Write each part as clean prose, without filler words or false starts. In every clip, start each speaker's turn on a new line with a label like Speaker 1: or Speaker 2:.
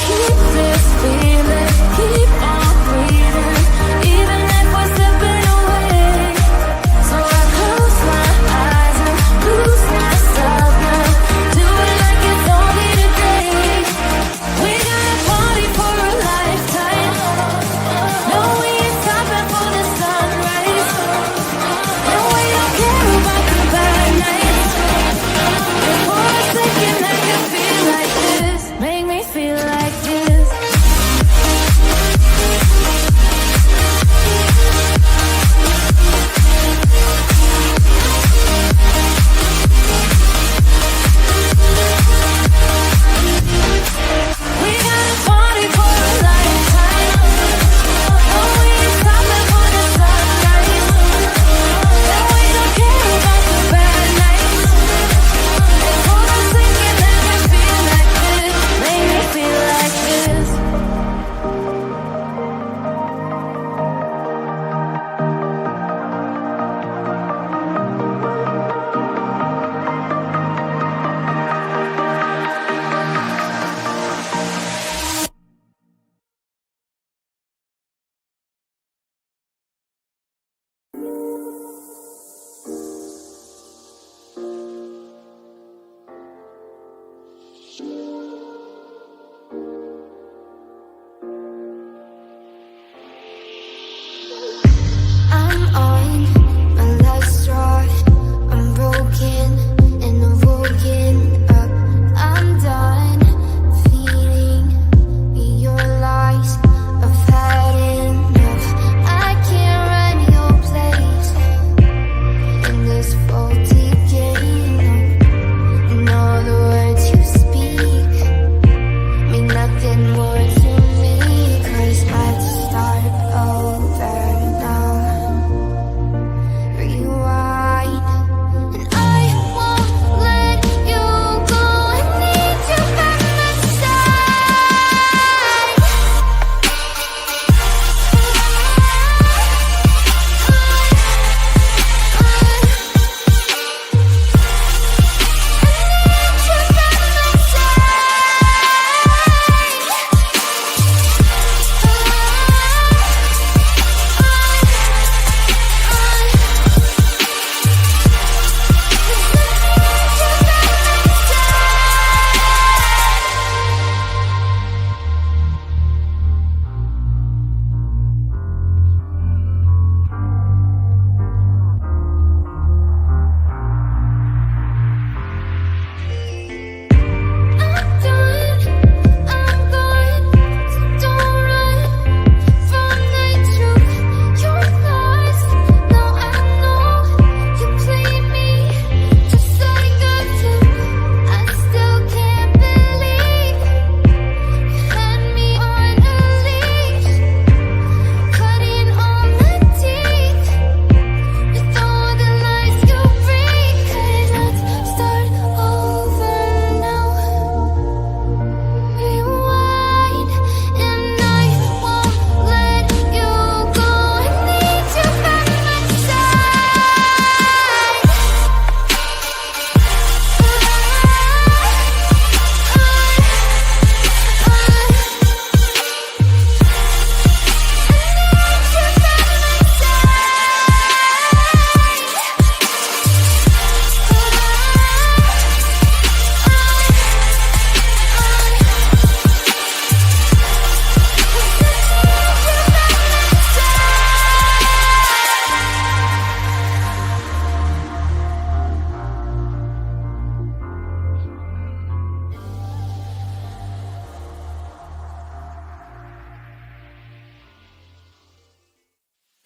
Speaker 1: keep this feeling, keep on breathing, even if we're slipping away. So I close my eyes and lose myself now, do it like it's only today. We got a party for a lifetime, no, we ain't stopping for the sunrise, and we don't care about the bad nights. And for a second I can feel like this, make me feel like this. We got a party for a lifetime, no, we ain't stopping for the sunrise, and we don't care about the bad nights. And for a second I can feel like this, make me feel like this. I'm on my last straw, I'm broken and I'm woken up. I'm done feeding your lies, I've had enough. I can't run your place in this faulty game. And all the words you speak mean nothing more to me, 'cause I'd start over now. Rewind, and I won't let you go. I need you by my side. I'm done, I'm gone, so don't run from the truth. You're lost, now I know you played me just like I do. I still can't believe you had me on a leash, cutting all my teeth with all the lies you bring. 'Cause let's start over now. Rewind, and I won't let you go. I need you by my side.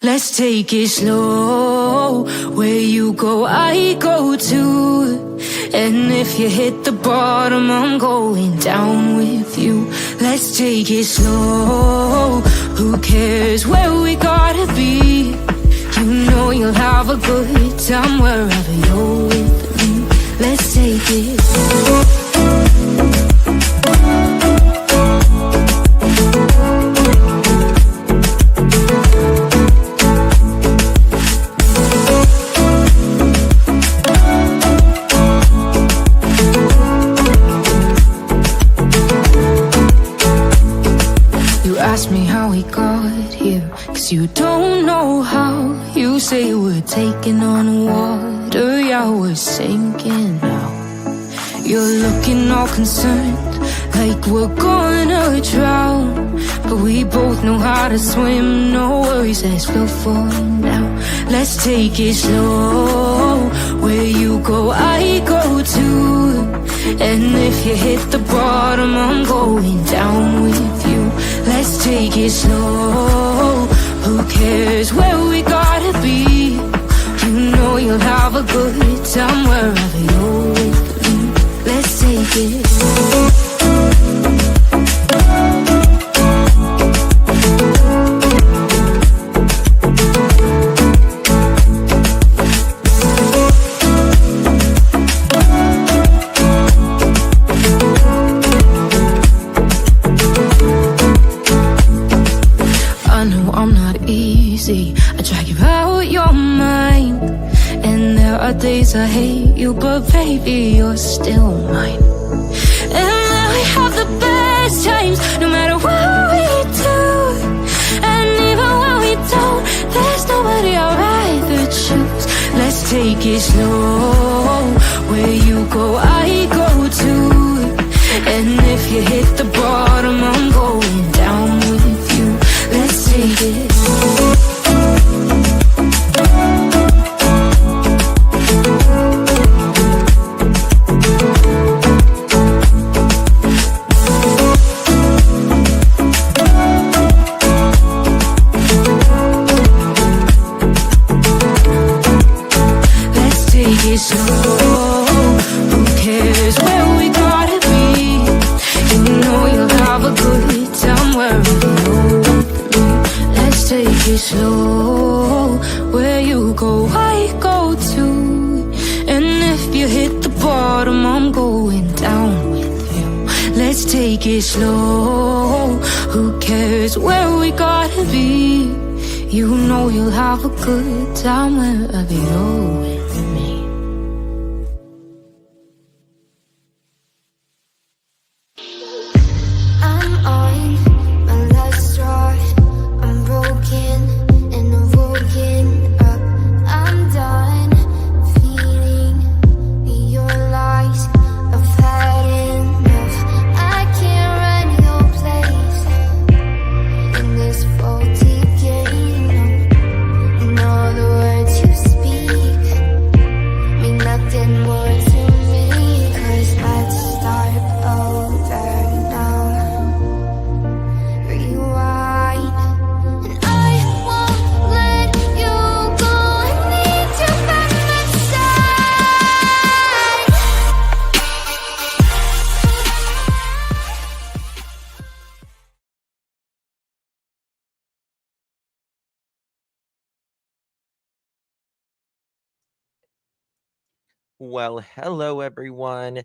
Speaker 2: Let's take it slow. Where you go, I go too. And if you hit the bottom, I'm going down with you. Let's take it slow. Who cares where we gotta be? You know you'll have a good time wherever you're with me. Let's take it slow. ask me how we got here, 'cause you don't know how. You say we're taking on water, yeah, we're sinking now. You're looking all concerned, like we're gonna drown. But we both know how to swim, no worries, let's go for now. Let's take it slow, where you go, I go too. And if you hit the bottom, I'm going down with you. Let's take it slow, who cares where we gotta be? You know you'll have a good time wherever you're with me. Let's take it slow. I drag you out your mind, and there are days I hate you, but baby, you're still mine. And now we have the best times, no matter what we do. And even when we don't, there's nobody I'd rather choose. Let's take it slow, where you go, I go too. And if you hit the bottom, I'm going down with you. Let's take it slow. Slow, who cares where we gotta be? You know you'll have a good time wherever you're with me. Let's take it slow, where you go, I go too. And if you hit the bottom, I'm going down with you. Let's take it slow, who cares where we gotta be? You know you'll have a good time wherever you're with me.
Speaker 3: Well, hello everyone.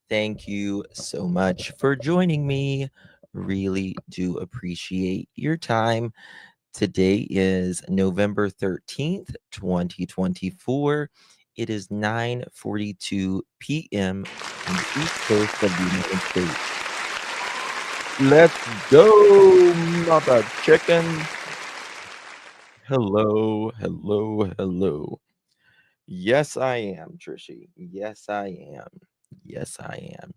Speaker 3: Thank you so much for joining me. Really do appreciate your time. Today is November 13th, 2024. It is 9:42 p.m. on the East Coast of the United States. Let's go, mother chicken. Hello, hello, hello. Yes, I am, Trishy. Yes, I am. Yes, I am.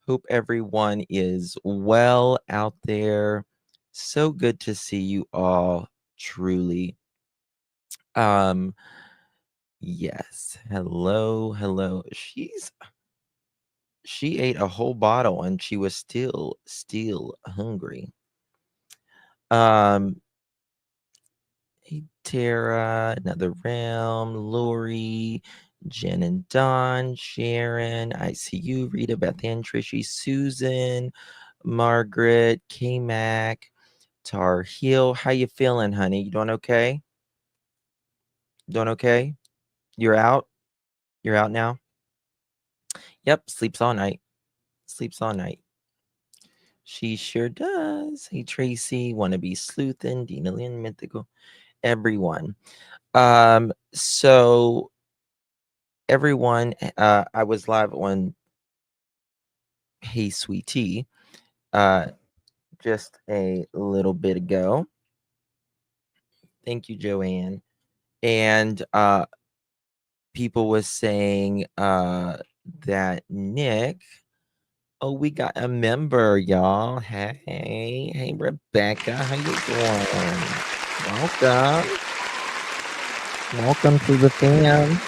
Speaker 3: Hope everyone is well out there. So good to see you all, truly. Um, yes. Hello, hello. She ate a whole bottle and she was still hungry. Um, Hey, Tara, Another Realm, Lori, Jen and Don, Sharon, I see you, Rita, Beth Ann, Trishy, Susan, Margaret, K-Mac, Tar Heel. How you feeling, honey? You doing okay? Doing okay? You're out? You're out now? Yep, sleeps all night. Sleeps all night. She sure does. Hey, Tracy, wanna be sleuthin', Dina Lynn, Mythical, everyone. So everyone, I was live on Hey Sweetie just a little bit ago. Thank you, Joanne. And people was saying that Nick. Oh, we got a member, y'all. Hey, Rebecca, how you doing? Welcome to the fam.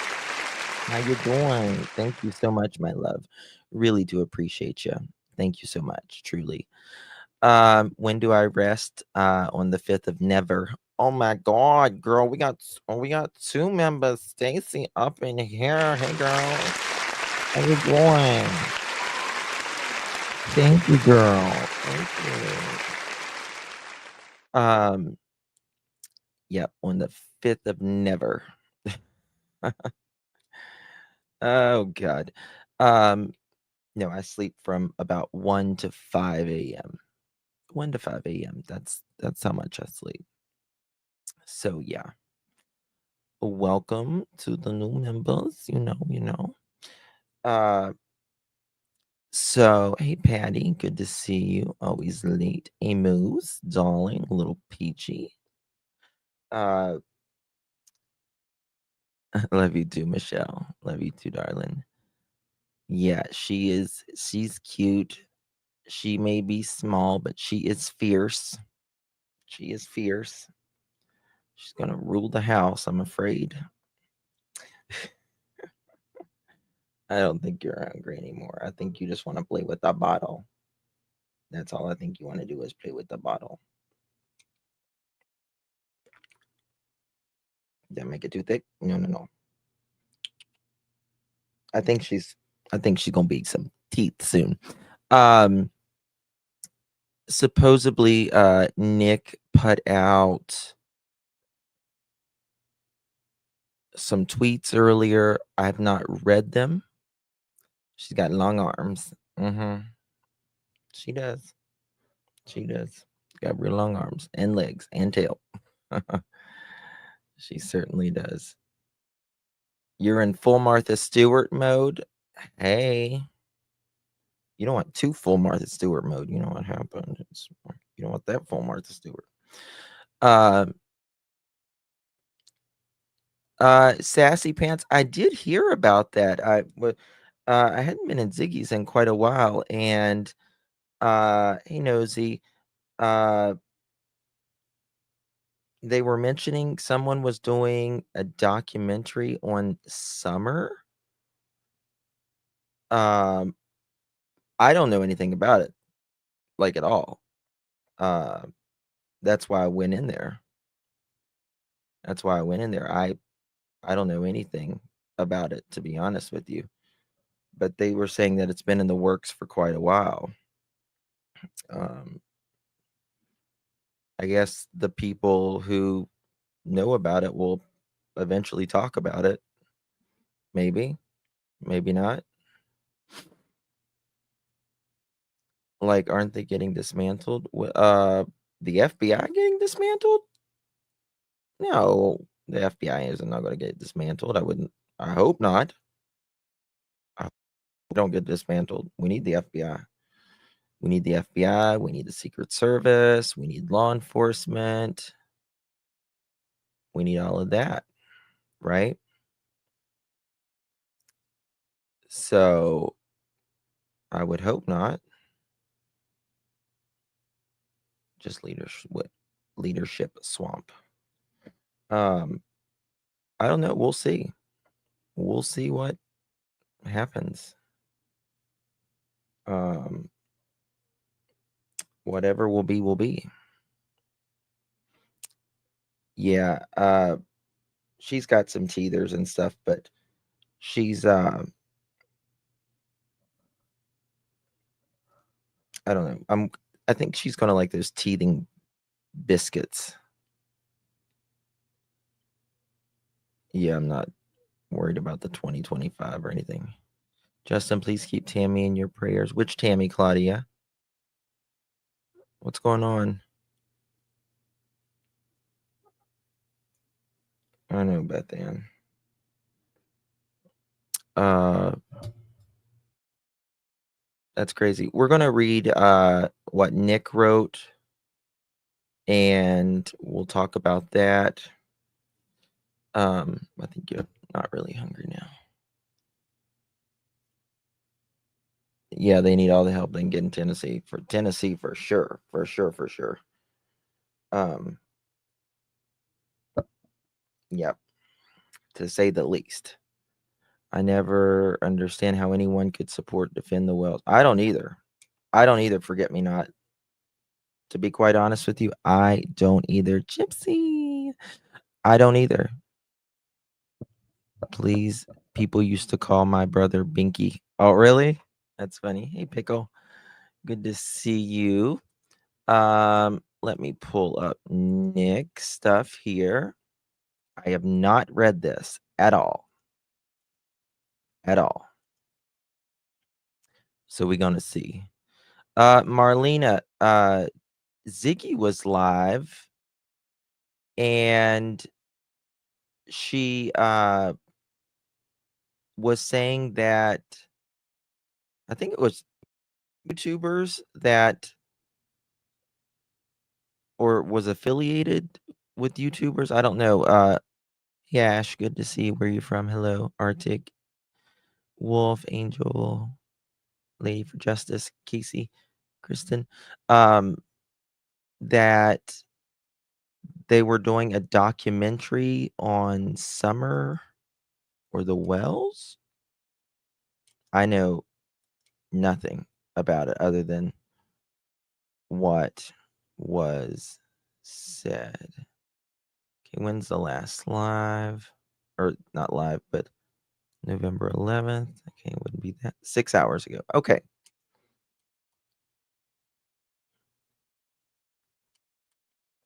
Speaker 3: How you doing? Thank you so much, my love. Really do appreciate you. Thank you so much, truly. When do I rest? On the 5th of never. Oh my God, girl, we got two members. Stacy up in here. Hey, girl, how you doing? Thank you, girl. Thank you. Yep, on the 5th of never. Oh God. No, I sleep from about 1 to 5 a.m. 1 to 5 a.m. That's how much I sleep. So yeah. Welcome to the new members, you know. Uh so hey Patty, good to see you. Always late. A moose, darling, little peachy. Uh love you too, Michelle. Love you too, darling. Yeah, she's cute. She may be small, but she is fierce. She is fierce. She's gonna rule the house, I'm afraid. I don't think you're hungry anymore. I think you just want to play with the bottle. That's all I think you want to do is play with the bottle. Did I make it too thick? No. I think she's gonna be some teeth soon. Um Supposedly Nick put out some tweets earlier. I have not read them. She's got long arms. She does. She does. Got real long arms and legs and tail. She certainly does. You're in full Martha Stewart mode. Hey, you don't want two full Martha Stewart mode. You know what happened? You don't want that full Martha Stewart. Sassy Pants. I did hear about that. I hadn't been in Ziggy's in quite a while, and hey Nosy, uh, they were mentioning someone was doing a documentary on Summer. Um, I don't know anything about it, like at all. Uh, that's why I went in there. I don't know anything about it, to be honest with you. But they were saying that it's been in the works for quite a while. Um, I guess the people who know about it will eventually talk about it. Maybe, maybe not. Like, aren't they getting dismantled? The FBI getting dismantled? No, the FBI isn't not going to get dismantled. I hope not. I hope we don't get dismantled. We need the FBI. We need the FBI. We need the Secret Service. We need law enforcement. We need all of that, right? So I would hope not. Just leadership swamp. I don't know. We'll see. We'll see what happens. Um, whatever will be, will be. Yeah. She's got some teethers and stuff, but she's I don't know. I think she's gonna like those teething biscuits. Yeah, I'm not worried about the 2025 or anything. Justin, please keep Tammy in your prayers. Which Tammy, Claudia? What's going on? I know, Beth Ann. That's crazy. We're gonna read what Nick wrote, and we'll talk about that. I think you're not really hungry now. Yeah, they need all the help they can get in Tennessee. For Tennessee, for sure. For sure, for sure. Yep, to say the least. I never understand how anyone could support defend the wells. I don't either. I don't either, forget me not. To be quite honest with you, I don't either. Gypsy. I don't either. Please, people used to call my brother Binky. Oh, really? That's funny. Hey, Pickle. Good to see you. Let me pull up Nick's stuff here. I have not read this at all. At all. So we're gonna see. Marlena, Ziggy was live and she was saying that I think it was YouTubers that or was affiliated with YouTubers. I don't know. Yash, good to see you. Where you from? Hello, Arctic, Wolf, Angel, Lady for Justice, Casey, Kristen. That they were doing a documentary on Summer or the Wells. I know nothing about it other than what was said. Okay, when's the last live? Or not live, but November 11th. Okay, it wouldn't be that. 6 hours ago. Okay.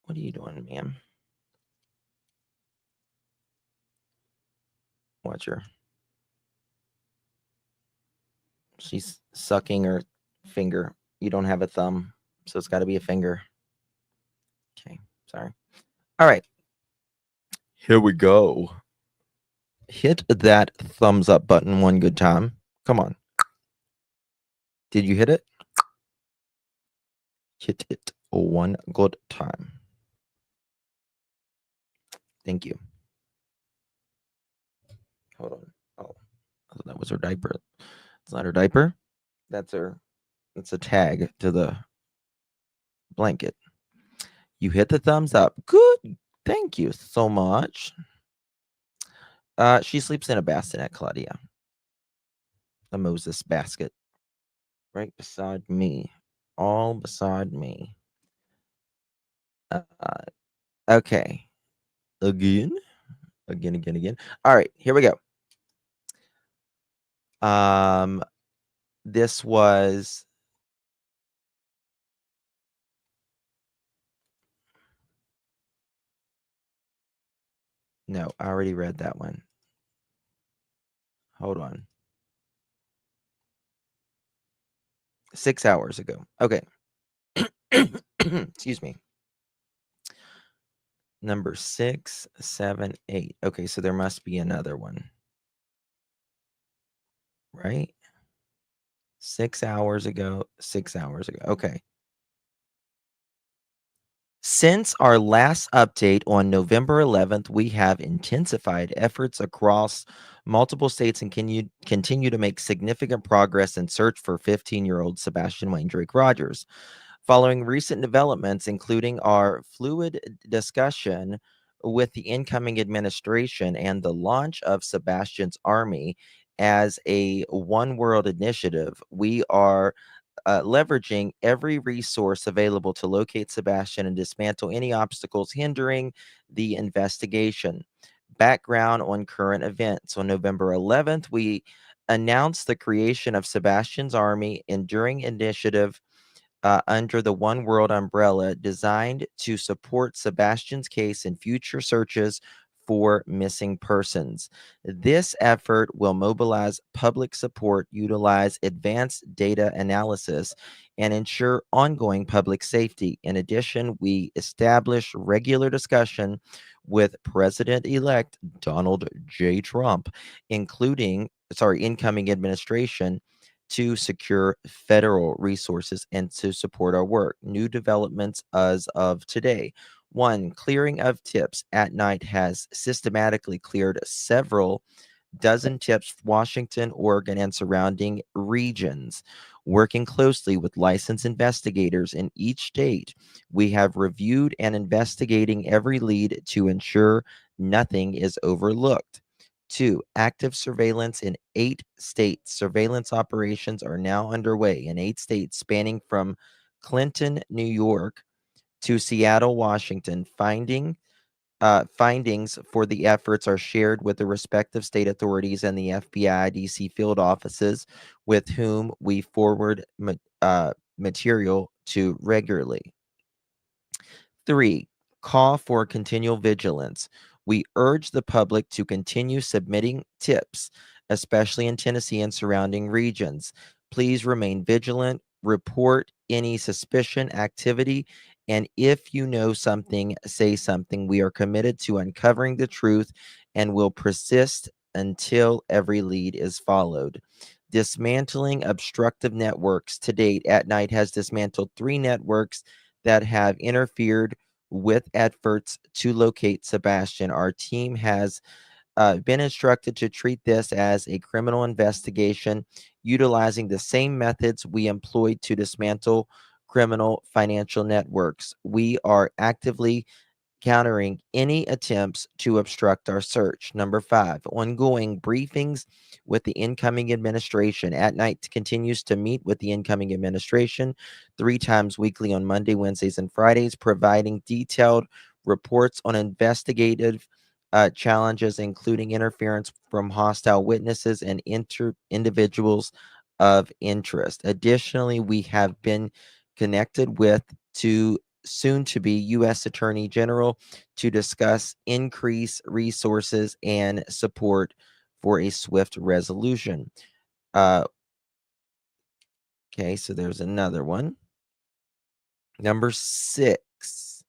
Speaker 3: What are you doing, ma'am? Watch her. She's sucking her finger. You don't have a thumb, so it's got to be a finger. Okay, sorry. All right. Here we go. Hit that thumbs up button one good time. Come on. Did you hit it? Hit it one good time. Thank you. Hold on. Oh, that was her diaper. It's not her diaper. That's her. It's a tag to the blanket. You hit the thumbs up. Good. Thank you so much. She sleeps in a bassinet, Claudia. The Moses basket. Right beside me. All beside me. Okay. Again. Again. All right, here we go. This was no, I already read that one. Hold on. 6 hours ago. Okay. Excuse me. Number 6, 7, 8. Okay, so there must be another one. Right? 6 hours ago. 6 hours ago. Okay. Since our last update on November 11th, we have intensified efforts across multiple states and continue to make significant progress in search for 15-year-old Sebastian Wayne Drake Rogers. Following recent developments, including our fluid discussion with the incoming administration and the launch of Sebastian's Army as a one world initiative, we are leveraging every resource available to locate Sebastian and dismantle any obstacles hindering the investigation. Background on current events. On November 11th, we announced the creation of Sebastian's Army Enduring Initiative under the One World umbrella, designed to support Sebastian's case in future searches for missing persons. This effort will mobilize public support, utilize advanced data analysis, and ensure ongoing public safety. In addition, we establish regular discussion with President-elect Donald J. Trump, incoming administration, to secure federal resources and to support our work. New developments as of today. One, clearing of tips at night has systematically cleared several dozen tips from Washington, Oregon, and surrounding regions. Working closely with licensed investigators in each state, we have reviewed and investigating every lead to ensure nothing is overlooked. Two, active surveillance in 8 states. Surveillance operations are now underway in 8 states, spanning from Clinton, New York, to Seattle, Washington. Findings for the efforts are shared with the respective state authorities and the FBI DC field offices, with whom we forward material to regularly. 3. Call for continual vigilance. We urge the public to continue submitting tips, especially in Tennessee and surrounding regions. Please remain vigilant, report any suspicion activity, and if you know something, say something. We are committed to uncovering the truth and will persist until every lead is followed. Dismantling obstructive networks. To date, At Night has dismantled 3 networks that have interfered with efforts to locate Sebastian. Our team has been instructed to treat this as a criminal investigation, utilizing the same methods we employed to dismantle criminal financial networks. We are actively countering any attempts to obstruct our search. Number 5, ongoing briefings with the incoming administration. At Night continues to meet with the incoming administration 3 times weekly on Monday, Wednesdays, and Fridays, providing detailed reports on investigative challenges, including interference from hostile witnesses and individuals of interest. Additionally, we have been connected with to soon to be U.S. Attorney General to discuss increased resources and support for a swift resolution. Uh, okay, so there's another one. Number 6.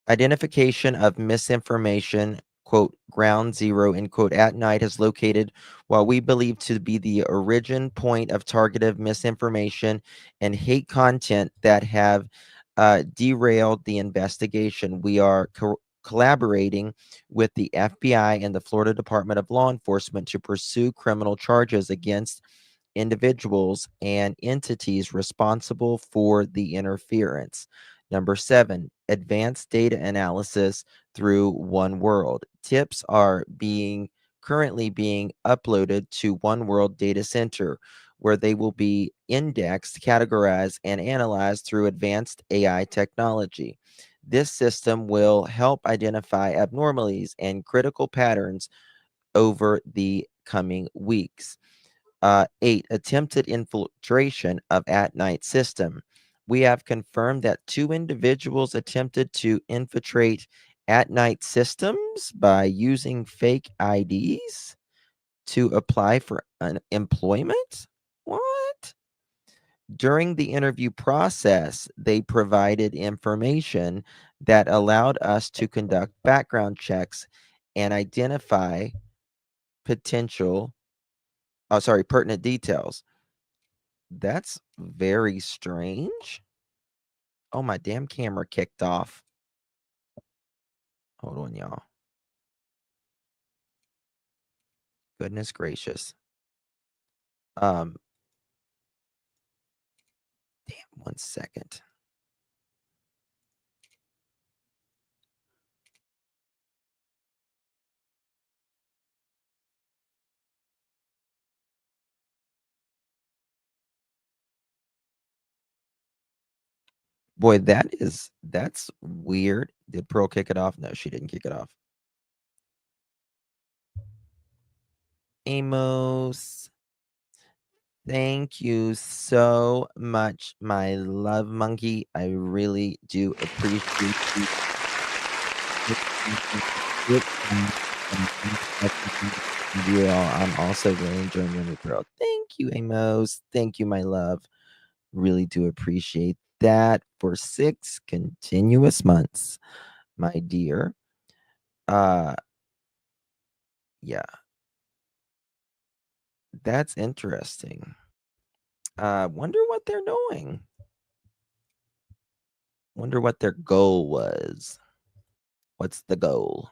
Speaker 3: Identification of misinformation, quote, ground zero, end quote, At Night has located what we believe to be the origin point of targeted misinformation and hate content that have derailed the investigation. We are collaborating with the FBI and the Florida Department of Law Enforcement to pursue criminal charges against individuals and entities responsible for the interference. Number 7, advanced data analysis through One World. Tips are currently being uploaded to One World Data Center, where they will be indexed, categorized, and analyzed through advanced AI technology. This system will help identify abnormalities and critical patterns over the coming weeks. 8, attempted infiltration of At Night system. We have confirmed that 2 individuals attempted to infiltrate At Night systems by using fake IDs to apply for employment. What? During the interview process, they provided information that allowed us to conduct background checks and identify potential, pertinent details. That's very strange. Oh, my damn camera kicked off. Hold on, y'all. Goodness gracious. Damn, 1 second. Boy, that's weird. Did Pearl kick it off? No, she didn't kick it off. Amos, thank you so much, my love monkey. I really do appreciate you. You all, I'm also really enjoying your new Pearl. Thank you, Amos. Thank you, my love. Really do appreciate that for 6 continuous months, my dear. Uh, yeah. That's interesting. Wonder what they're doing. Wonder what their goal was. What's the goal?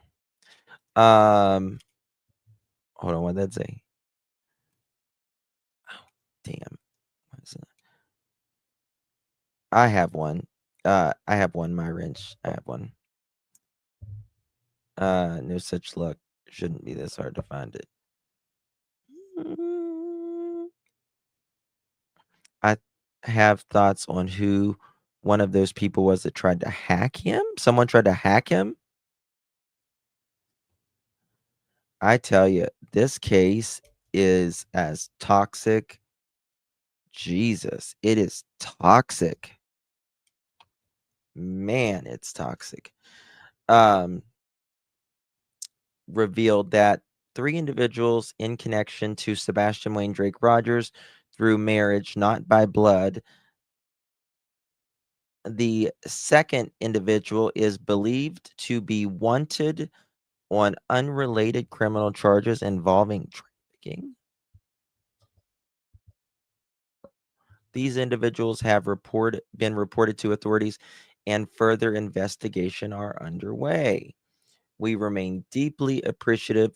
Speaker 3: Hold on, what did that say? Oh, damn. What is it? I have one. I have one, my wrench. I have one. No such luck. Shouldn't be this hard to find it. I have thoughts on who one of those people was that tried to hack him. Someone tried to hack him. I tell you, this case is as toxic. Jesus, it is toxic. Man, it's toxic. Revealed that 3 individuals in connection to Sebastian Wayne Drake Rogers through marriage, not by blood. The second individual is believed to be wanted on unrelated criminal charges involving trafficking. These individuals have been reported to authorities, and further investigation are underway. We remain deeply appreciative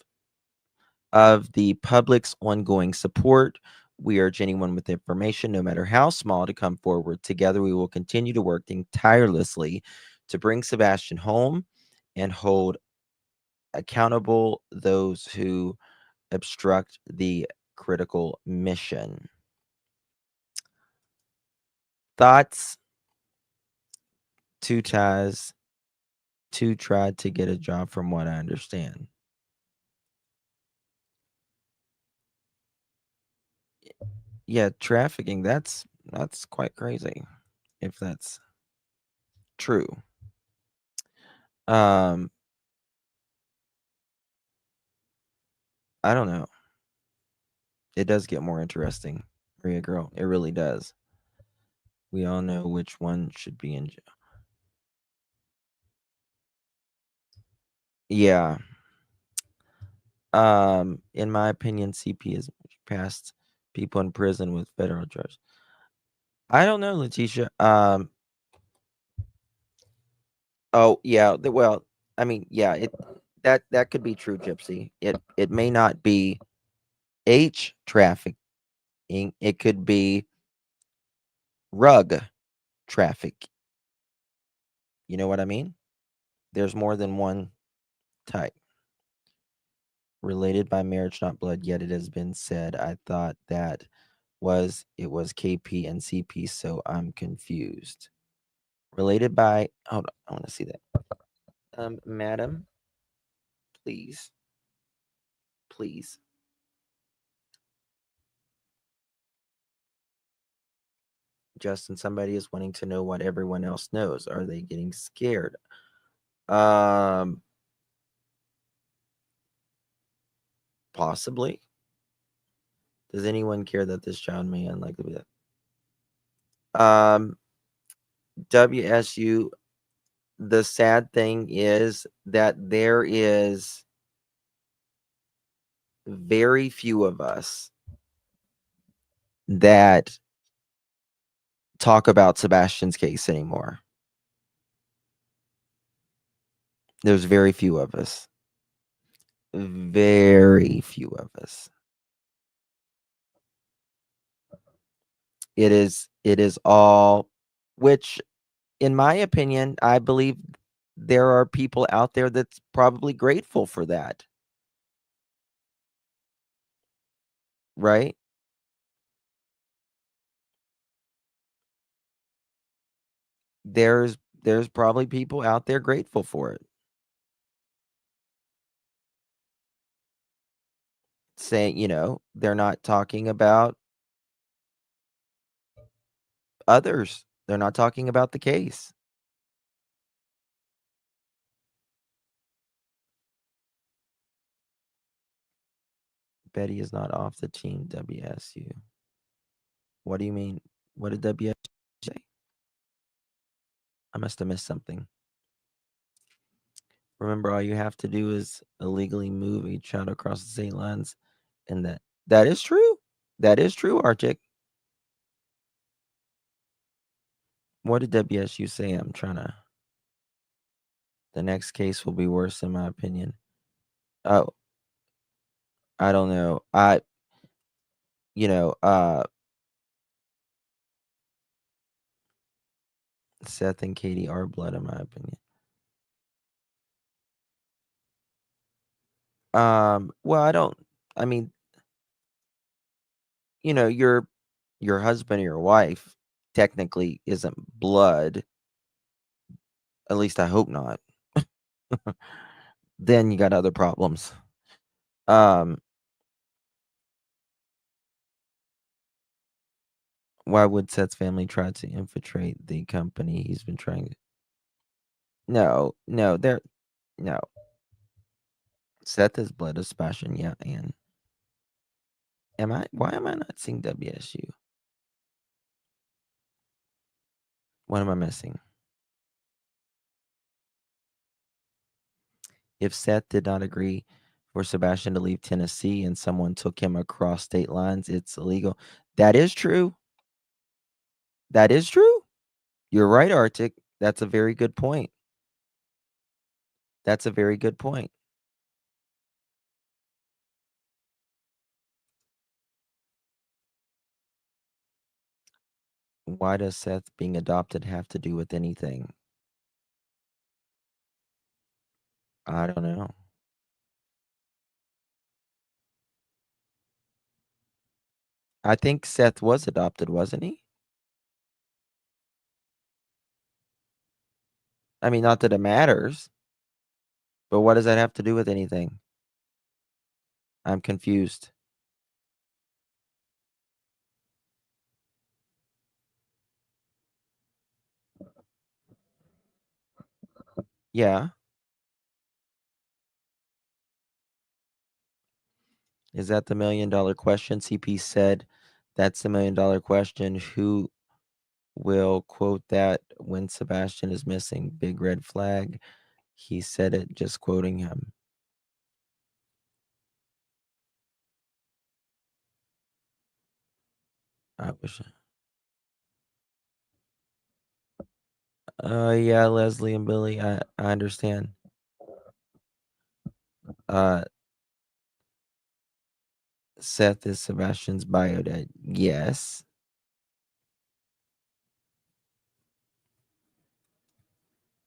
Speaker 3: of the public's ongoing support. We urge anyone with information, no matter how small, to come forward. Together, we will continue to work tirelessly to bring Sebastian home and hold accountable those who obstruct the critical mission. Thoughts? Two ties. Two tried to get a job, from what I understand. Yeah, trafficking. That's quite crazy, if that's true. Um, I don't know. It does get more interesting, Maria girl. It really does. We all know which one should be in jail. Yeah. In my opinion, CP is past people in prison with federal charges. I don't know, Letitia. Oh yeah. Well, I mean, yeah. That could be true, Gypsy. It may not be H trafficking. It could be rug traffic. You know what I mean? There's more than one type. Related by marriage, not blood, yet it has been said. I thought it was KP and CP, so I'm confused. Related by, hold on, I want to see that. Madam, please. Please. Justin, somebody is wanting to know what everyone else knows. Are they getting scared? Possibly. Does anyone care that this child may unlikely be that? WSU, the sad thing is that there is very few of us that talk about Sebastian's case anymore. There's very few of us. Very few of us. It is all, which in my opinion, I believe there are people out there that's probably grateful for that. Right? There's probably people out there grateful for it. Saying, they're not talking about others. They're not talking about the case. Betty is not off the team, WSU. What do you mean? What did WSU say? I must have missed something. Remember, all you have to do is illegally move a child across the state lines, and that is true. That is true, Arctic. What did WSU say? I'm trying to. The next case will be worse, in my opinion. Oh, I don't know. You know, Seth and Katie are blood, in my opinion. Well, I don't. I mean, your husband or your wife technically isn't blood. At least I hope not. Then you got other problems. Um, why would Seth's family try to infiltrate the company he's been trying to? No, no. Seth is blood of Sebastian, yeah, and why am I not seeing WSU? What am I missing? If Seth did not agree for Sebastian to leave Tennessee and someone took him across state lines, it's illegal. That is true. That is true. You're right, Arctic. That's a very good point. That's a very good point. Why does Seth being adopted have to do with anything? I don't know. I think Seth was adopted, wasn't he? I mean, not that it matters, but what does that have to do with anything? I'm confused. Yeah. Is that the $1,000,000 question? CP said that's the $1,000,000 question. Who will quote that when Sebastian is missing? Big red flag. He said it, just quoting him. I wish. Yeah, Leslie and Billy, I understand. Uh, Seth is Sebastian's bio dad. Yes.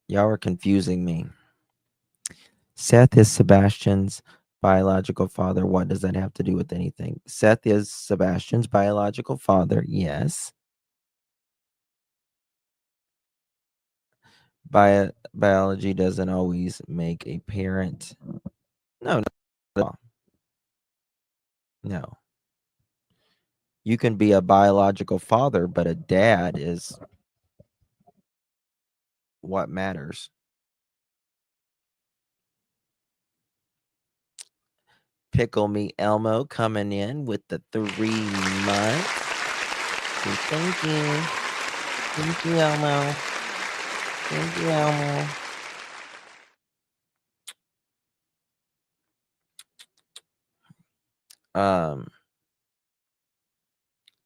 Speaker 3: Y'all are confusing me. Seth is Sebastian's biological father. What does that have to do with anything? Seth is Sebastian's biological father. Yes. Biology doesn't always make a parent. No, not at all. No. You can be a biological father, but a dad is what matters. Pickle Me Elmo coming in with the 3 months. Thank you. Thank you, Elmo. Thank you, Elmo.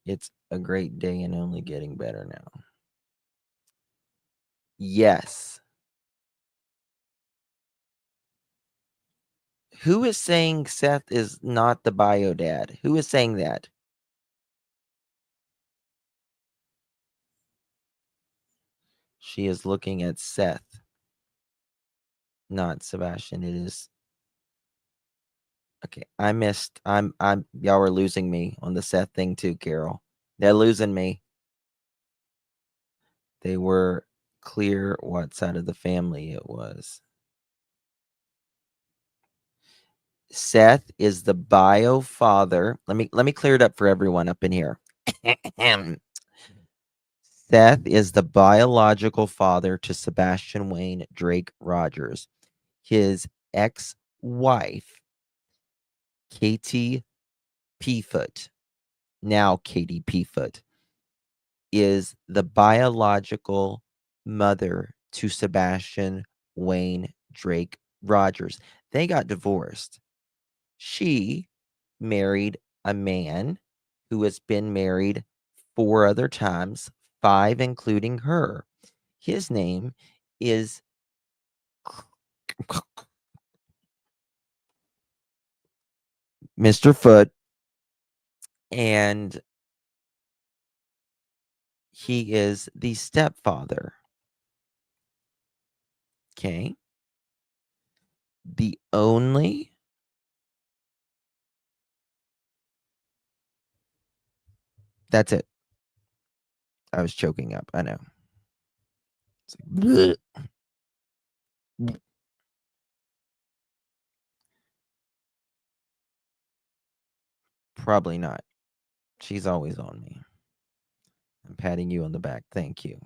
Speaker 3: It's a great day and only getting better now. Yes. Who is saying Seth is not the bio dad? Who is saying that? She is looking at Seth, not Sebastian. It is okay. I'm y'all are losing me on the Seth thing too, Carol. They're losing me. They were clear what side of the family it was. Seth is the bio father. Let me clear it up for everyone up in here. Seth is the biological father to Sebastian Wayne Drake Rogers. His ex-wife, Katie Peafoot, now Katie Peafoot, is the biological mother to Sebastian Wayne Drake Rogers. They got divorced. She married a man who has been married 4 other times, 5 including her. His name is Mr. Foot, and he is the stepfather. Okay. The only That's it. I was choking up. I know. It's like, bleh. Probably not. She's always on me. I'm patting you on the back. Thank you.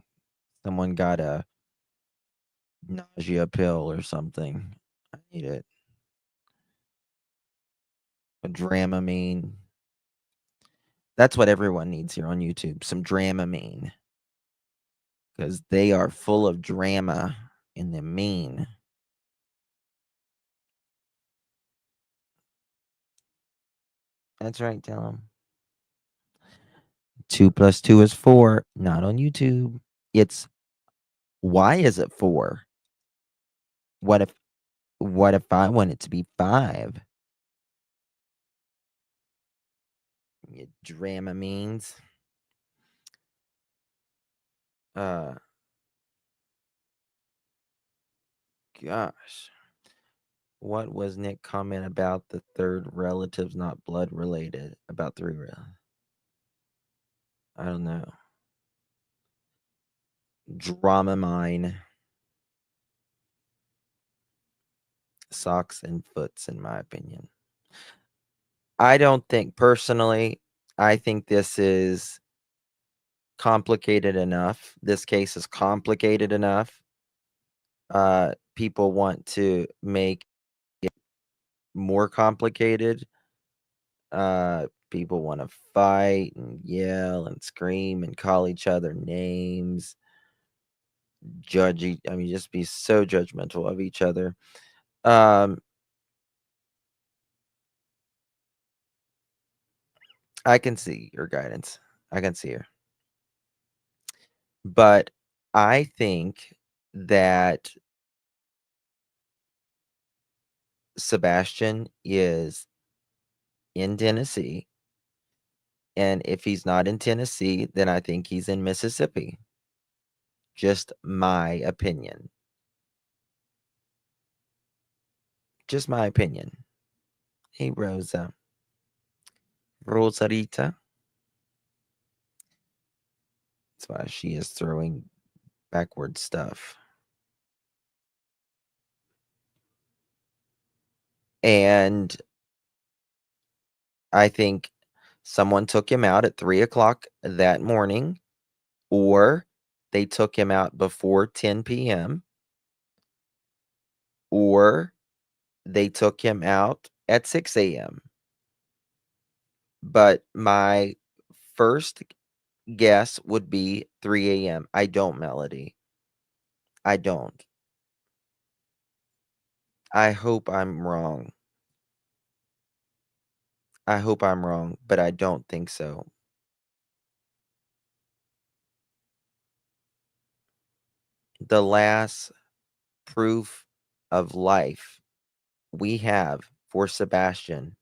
Speaker 3: Someone got a nausea pill or something. I need it. A Dramamine. That's what everyone needs here on YouTube. Some Dramamine. Because they are full of drama and they're mean. That's right, tell them. 2 plus 2 is 4. Not on YouTube. It's why is it 4? What if I want it to be 5? You Dramamines. Gosh. What was Nick comment about the third relatives not blood related? About 3 I don't know. Dramamine. Socks and foots, in my opinion. I don't think personally, I think this is complicated enough. This case is complicated enough. People want to make it more complicated. People want to fight and yell and scream and call each other names. Just be so judgmental of each other. I can see your guidance. I can see her. But I think that Sebastian is in Tennessee. And if he's not in Tennessee, then I think he's in Mississippi. Just my opinion. Just my opinion. Hey, Rosa. Rosarita. That's why she is throwing backward stuff. And I think someone took him out at 3 o'clock that morning, or they took him out before 10 p.m., or they took him out at 6 a.m. But my first guess would be 3 a.m. I don't, Melody. I don't. I hope I'm wrong. I hope I'm wrong, but I don't think so. The last proof of life we have for Sebastian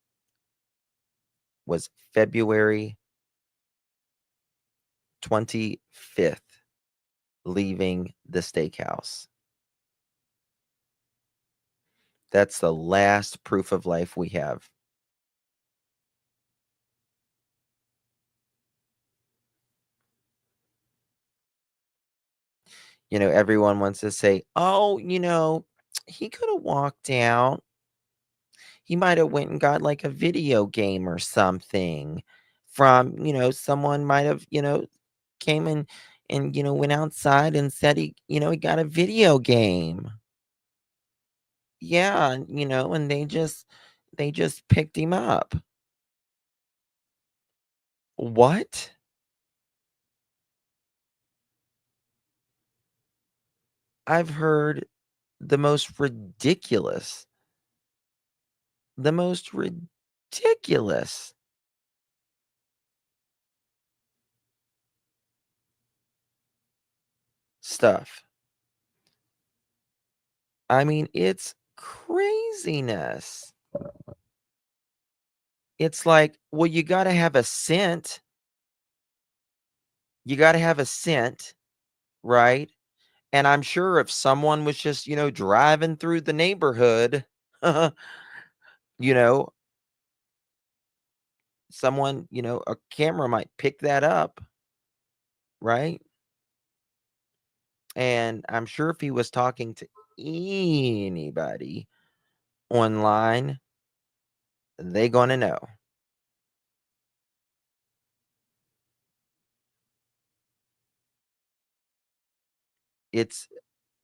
Speaker 3: was February 25th, leaving the steakhouse. That's the last proof of life we have. Everyone wants to say, oh, he could have walked out. He might have went and got like a video game or something from, someone might have, came in and, went outside and said he got a video game. Yeah, and they just picked him up. What? I've heard the most ridiculous stuff. I mean, it's craziness. It's like, well, you gotta have a scent. You gotta have a scent, right? And I'm sure if someone was just, driving through the neighborhood, you know, someone, a camera might pick that up, right? And I'm sure if he was talking to anybody online, they gonna know. It's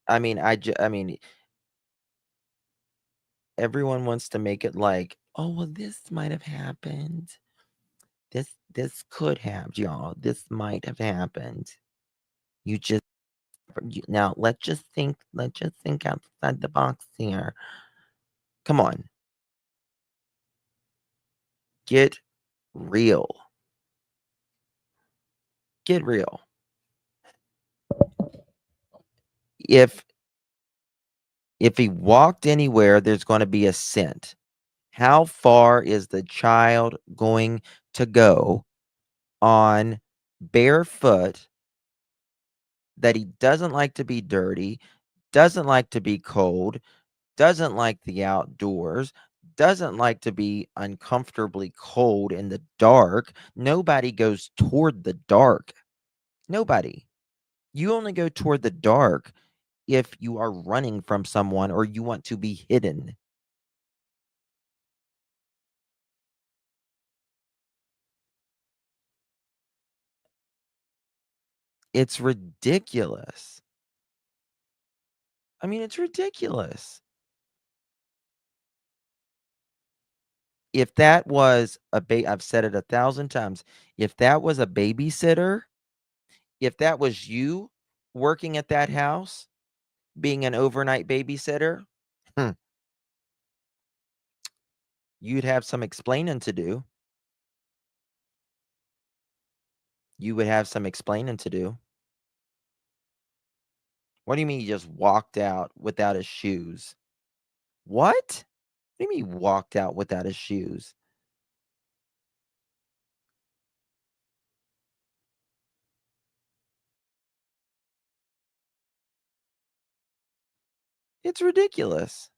Speaker 3: I mean, everyone wants to make it like, "Oh, well, this might have happened. This could have, y'all. This might have happened." You just now let's just think outside the box here. Come on, get real. Get real. If if he walked anywhere, there's going to be a scent. How far is the child going to go on barefoot that he doesn't like to be dirty, doesn't like to be cold, doesn't like the outdoors, doesn't like to be uncomfortably cold in the dark? Nobody goes toward the dark. Nobody. You only go toward the dark if you are running from someone or you want to be hidden. It's ridiculous. I mean, it's ridiculous. If that was I've said it 1,000 times. If that was a babysitter, if that was you working at that house, being an overnight babysitter, hmm, you'd have some explaining to do. You would have some explaining to do. What do you mean he just walked out without his shoes? What? What do you mean he walked out without his shoes? It's ridiculous.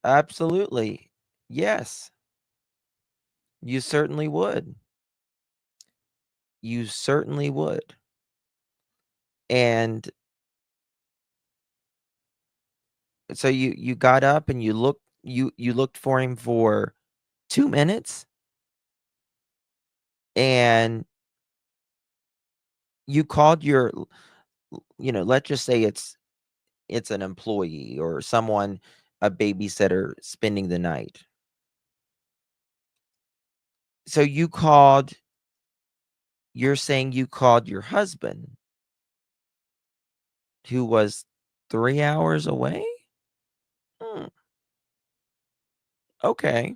Speaker 3: Absolutely. Yes, you certainly would. You certainly would. And so you got up and you looked for him for 2 minutes, and you called let's just say it's an employee or someone, a babysitter spending the night. So you're saying you called your husband who was 3 hours away? Hmm, okay.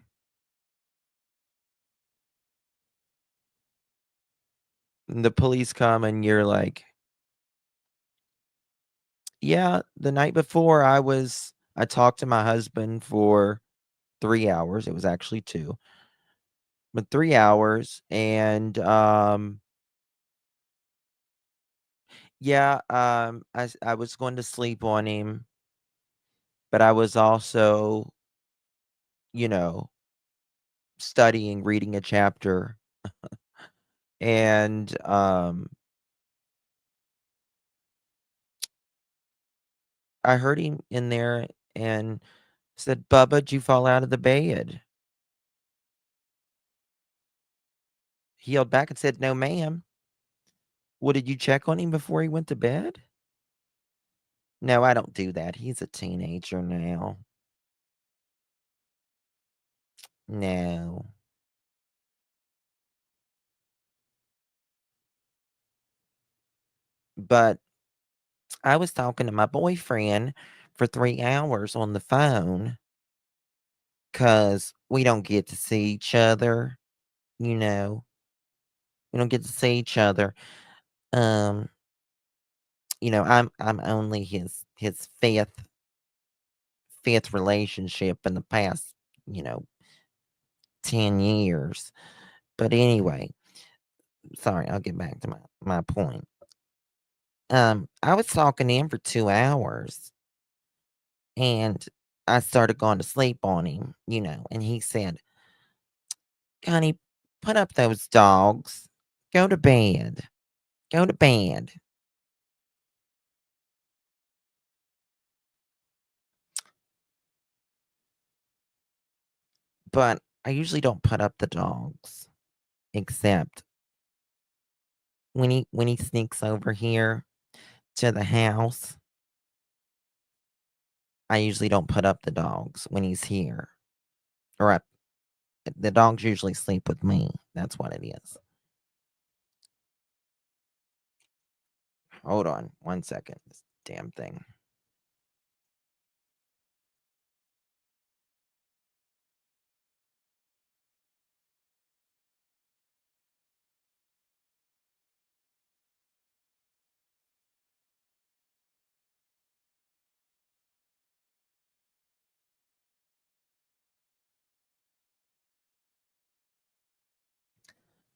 Speaker 3: And the police come and you're like, "Yeah, the night before I talked to my husband for 3 hours." It was actually 2, but 3 hours, and, yeah, I was going to sleep on him, but I was also, you know, studying, reading a chapter, and, I heard him in there and said, "Bubba, did you fall out of the bed?" He yelled back and said, "No, ma'am." "Well, did you check on him before he went to bed?" "No, I don't do that. He's a teenager now." "No." But I was talking to my boyfriend for 3 hours on the phone because we don't get to see each other, you know? We don't get to see each other. Um, I'm only his fifth relationship in the past, you know, 10 years. But anyway, sorry, I'll get back to my point. I was talking to him for 2 hours, and I started going to sleep on him, and he said, "Honey, put up those dogs. Go to bed. Go to bed." But I usually don't put up the dogs, except when he sneaks over here to the house. I usually don't put up the dogs when he's here, or the dogs usually sleep with me. That's what it is. Hold on 1 second. This damn thing.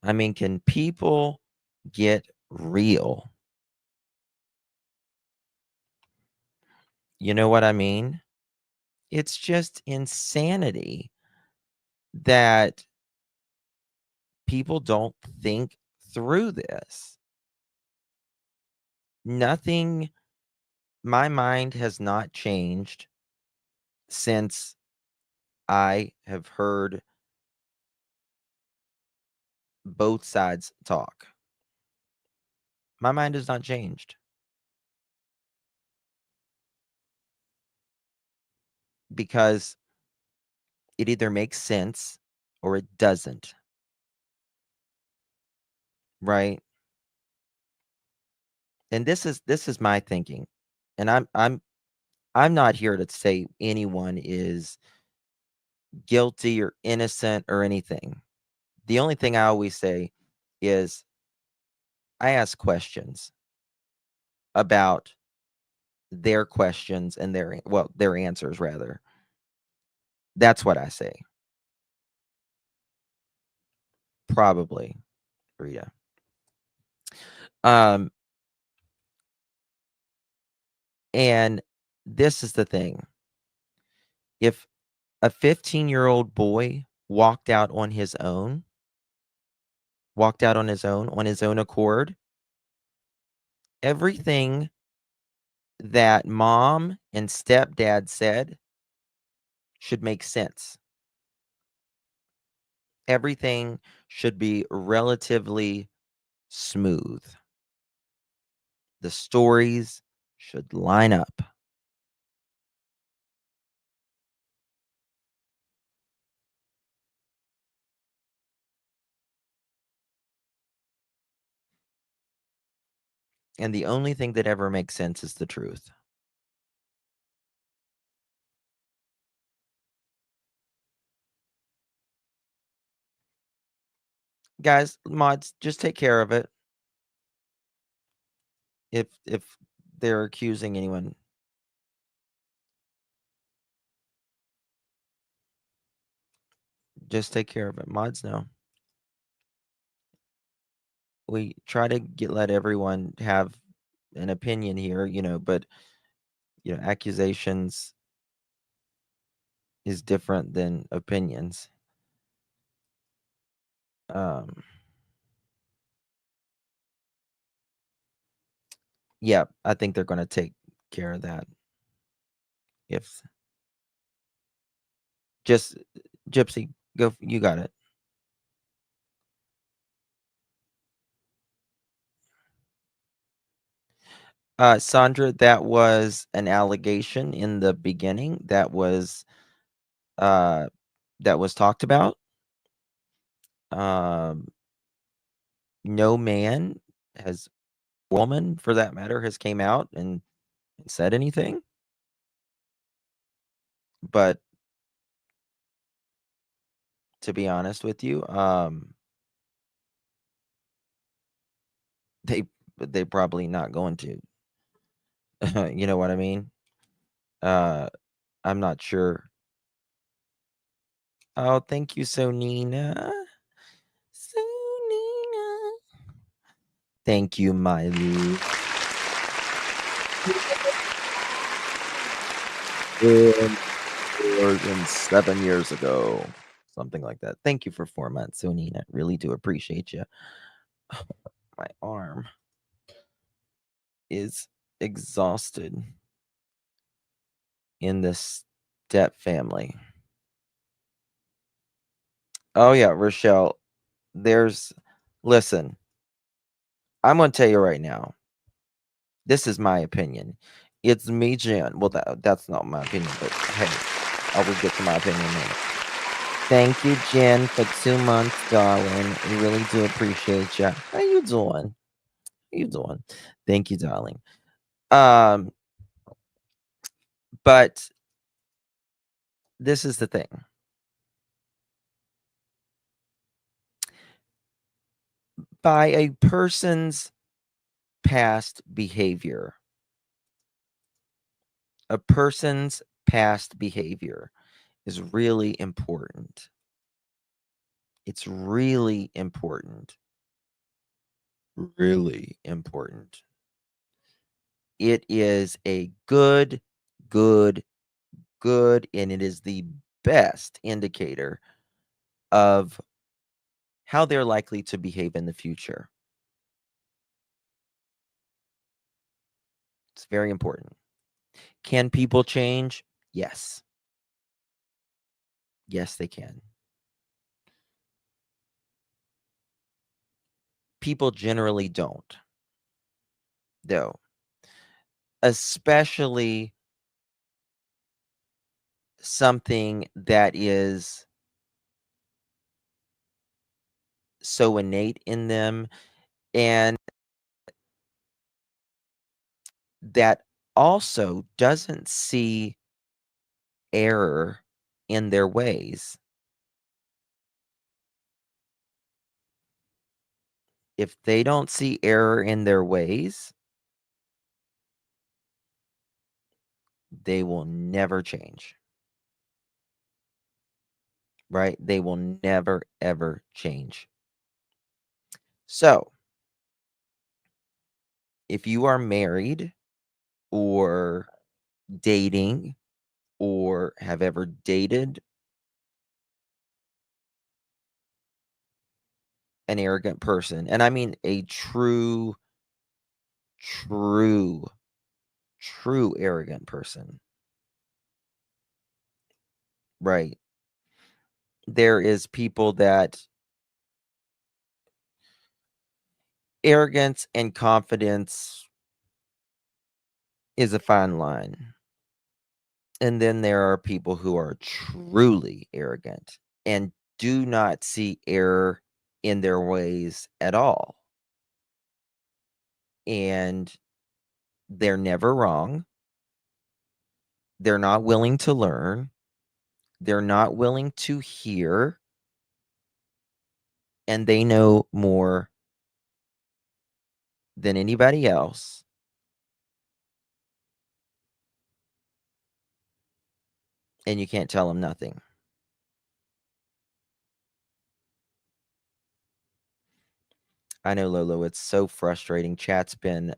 Speaker 3: I mean, can people get real? You know what I mean? It's just insanity that people don't think through this. Nothing My mind has not changed since I have heard both sides talk. My mind has not changed because it either makes sense or it doesn't, right? And this is my thinking. And I'm not here to say anyone is guilty or innocent or anything. The only thing I always say is I ask questions about their questions and their answers rather. That's what I say. Probably, Rita. Um, and this is the thing. If a 15-year-old boy walked out on his own accord, everything that mom and stepdad said should make sense. Everything should be relatively smooth. The stories should line up. And the only thing that ever makes sense is the truth. Guys, mods, just take care of it. If they're accusing anyone, just take care of it. Mods know. We try to let everyone have an opinion here, but accusations is different than opinions. Um, yeah, I think they're going to take care of that. If just Gypsy, go, you got it. Sandra, that was an allegation in the beginning uh, that was talked about. Um, no man has, woman for that matter, has came out and said anything. But to be honest with you, they but they're probably not going to. You know what I mean? I'm not sure. Oh, thank you, Sonina. Sonina. Thank you, my love. And 7 years ago, something like that. Thank you for 4 months, Sonina. Really do appreciate you. My arm is exhausted in this step family. Oh yeah, Rochelle. Listen, I'm gonna tell you right now. This is my opinion. It's me, Jen. Well, that's not my opinion, but hey, I will get to my opinion in a minute. Thank you, Jen, for 2 months, darling. We really do appreciate you. How you doing? How you doing? Thank you, darling. But this is the thing. By a person's past behavior, a person's past behavior is really important. It's really important. Really important. It is a good, and it is the best indicator of how they're likely to behave in the future. It's very important. Can people change? Yes. Yes, they can. People generally don't, though. Especially something that is so innate in them and that also doesn't see error in their ways. If they don't see error in their ways, they will never change. Right? They will never, ever change. So, if you are married or dating or have ever dated an arrogant person, and I mean a true arrogant person, right? There is people that arrogance and confidence is a fine line. And then there are people who are truly arrogant and do not see error in their ways at all. And they're never wrong. They're not willing to learn. They're not willing to hear. And they know more than anybody else. And you can't tell them nothing. I know, Lolo, it's so frustrating. Chat's been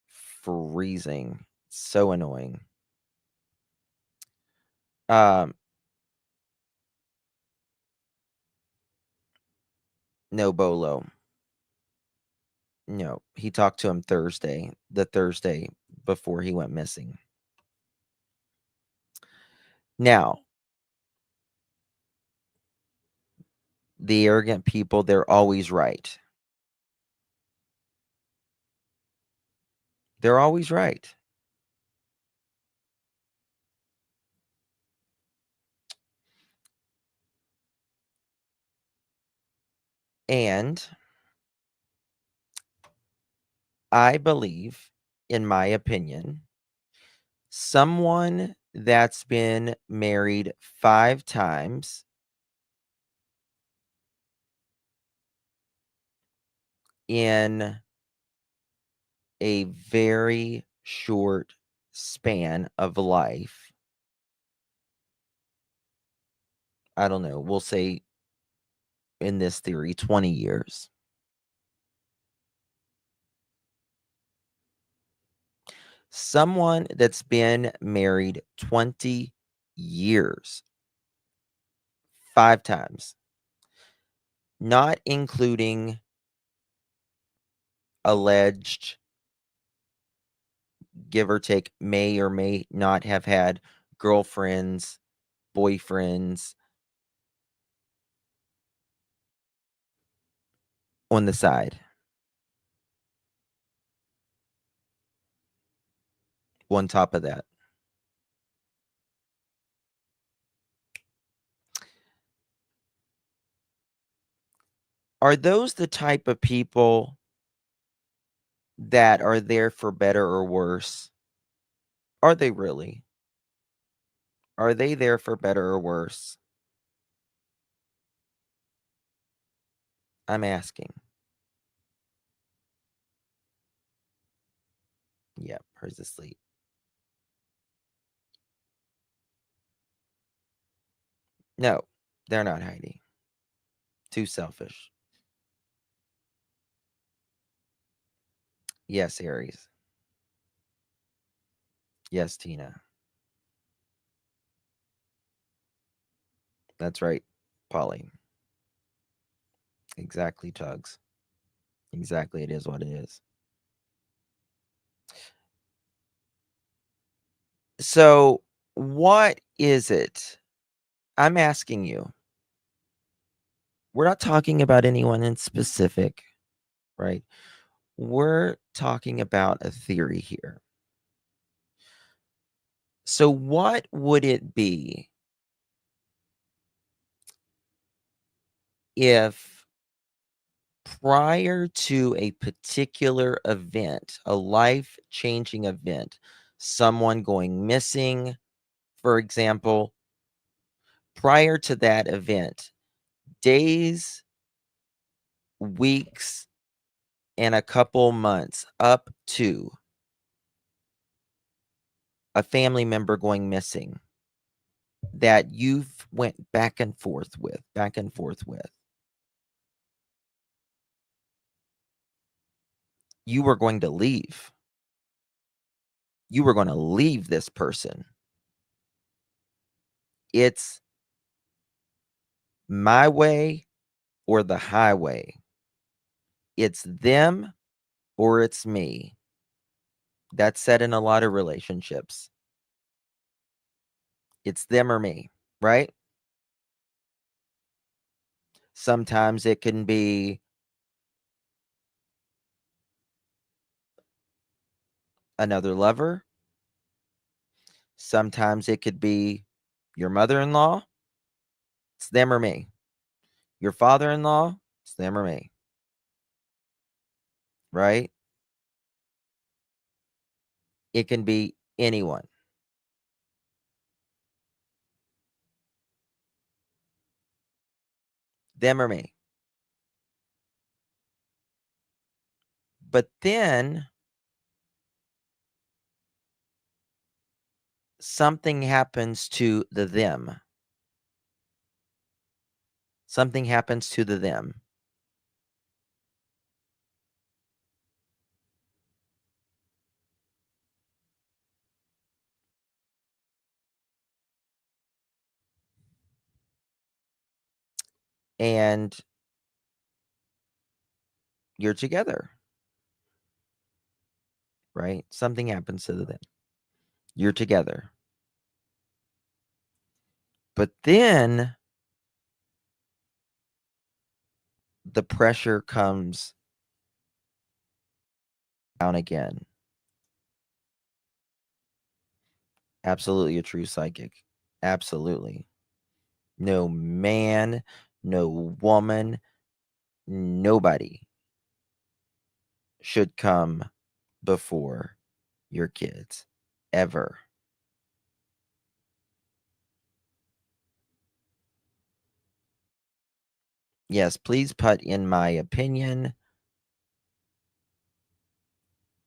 Speaker 3: freezing. So annoying. No Bolo. No, he talked to him the Thursday before he went missing. Now, the arrogant people, they're always right. They're always right. And I believe, in my opinion, someone that's been married 5 times in a very short span of life, I don't know, we'll say in this theory, 20 years. Someone that's been married 20 years, 5 times, not including alleged, give or take, may or may not have had girlfriends, boyfriends on the side. On top of that. Are those the type of people that are there for better or worse? Are they really? Are they there for better or worse? I'm asking. Yep, hers asleep. No, they're not hiding. Too selfish. Yes, Aries. Yes, Tina. That's right, Polly. Exactly, Tugs. Exactly, it is what it is. So, what is it? I'm asking you. We're not talking about anyone in specific, right? We're talking about a theory here. So, what would it be if prior to a particular event, a life changing event, someone going missing, for example, prior to that event, days, weeks, and a couple months up to a family member going missing that you've went back and forth with, you were going to leave. You were going to leave this person. It's my way or the highway. It's them or it's me. That's said in a lot of relationships. It's them or me, right? Sometimes it can be another lover. Sometimes it could be your mother-in-law. It's them or me. Your father-in-law. It's them or me. Right? It can be anyone. Them or me. But then something happens to the them. Something happens to the them. And you're together. Right? Something happens to the them. You're together. But then the pressure comes down again. Absolutely a true psychic. Absolutely. No man, no woman, nobody should come before your kids ever. Yes, please put in my opinion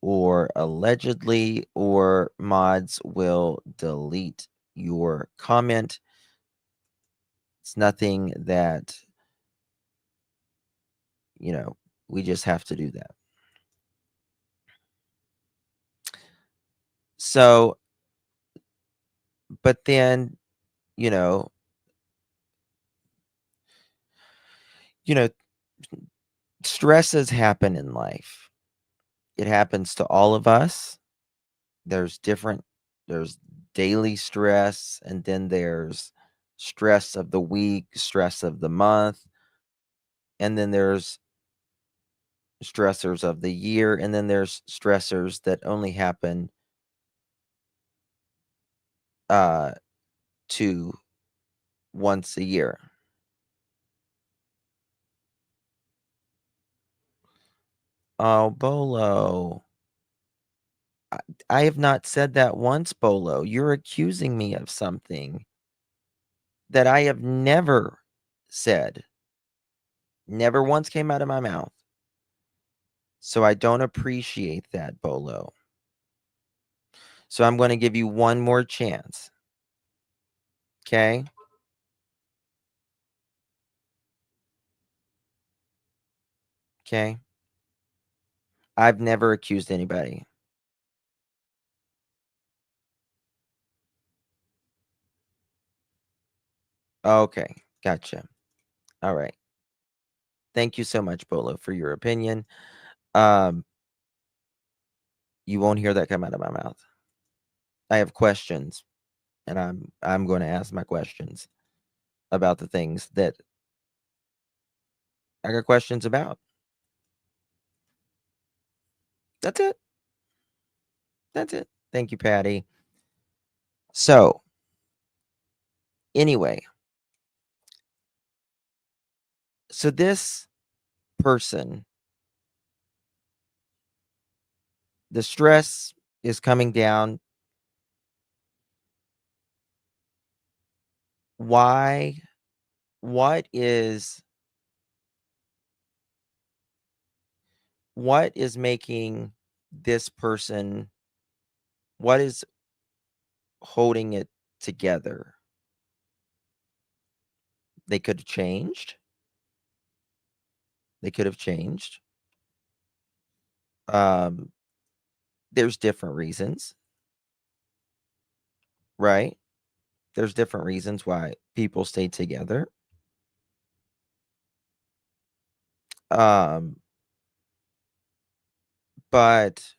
Speaker 3: or allegedly, or mods will delete your comment. It's nothing that, we just have to do that. So, but then, you know, you know, stresses happen in life. It happens to all of us. There's daily stress, and then there's stress of the week, stress of the month, and then there's stressors of the year, and then there's stressors that only happen uh to once a year. Oh, Bolo. I, I have not said that once, Bolo. You're accusing me of something that I have never said. Never once came out of my mouth. So I don't appreciate that, Bolo. So I'm going to give you one more chance. Okay? Okay? I've never accused anybody. Okay. Gotcha. All right. Thank you so much, Bolo, for your opinion. You won't hear that come out of my mouth. I have questions, and I'm going to ask my questions about the things that I got questions about. That's it. That's it. Thank you, Patty. So, anyway, so this person, the stress is coming down. Why? What is making this person, what is holding it together? They could have changed. They could have changed. Um, there's different reasons, right? There's different reasons why people stay together. Um, but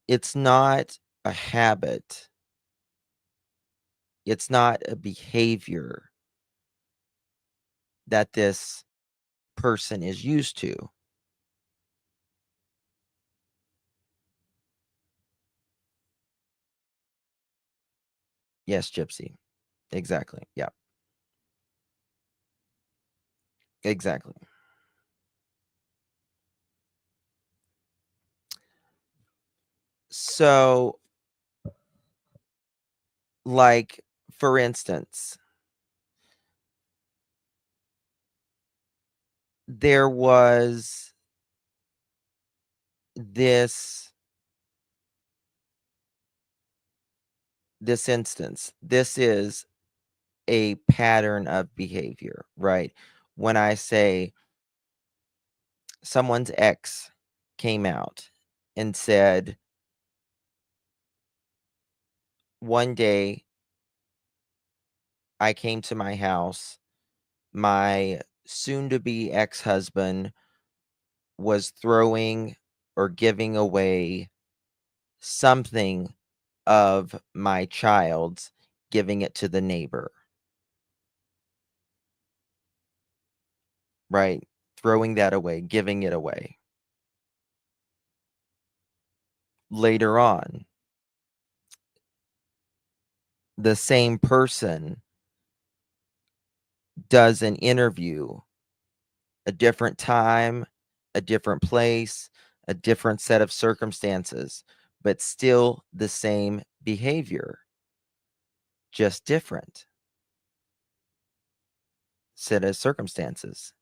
Speaker 3: it's not a habit. It's not a behavior that this person is used to. Yes, Gypsy. Exactly. Yeah. Exactly. So, like, for instance, there was this instance. This is a pattern of behavior, right? When I say someone's ex came out and said, one day I came to my house, my soon to be ex husband was throwing or giving away something of my child's, giving it to the neighbor, right? Throwing that away, giving it away. Later on, the same person does an interview, a different time, a different place, a different set of circumstances, but still the same behavior, just different set of circumstances.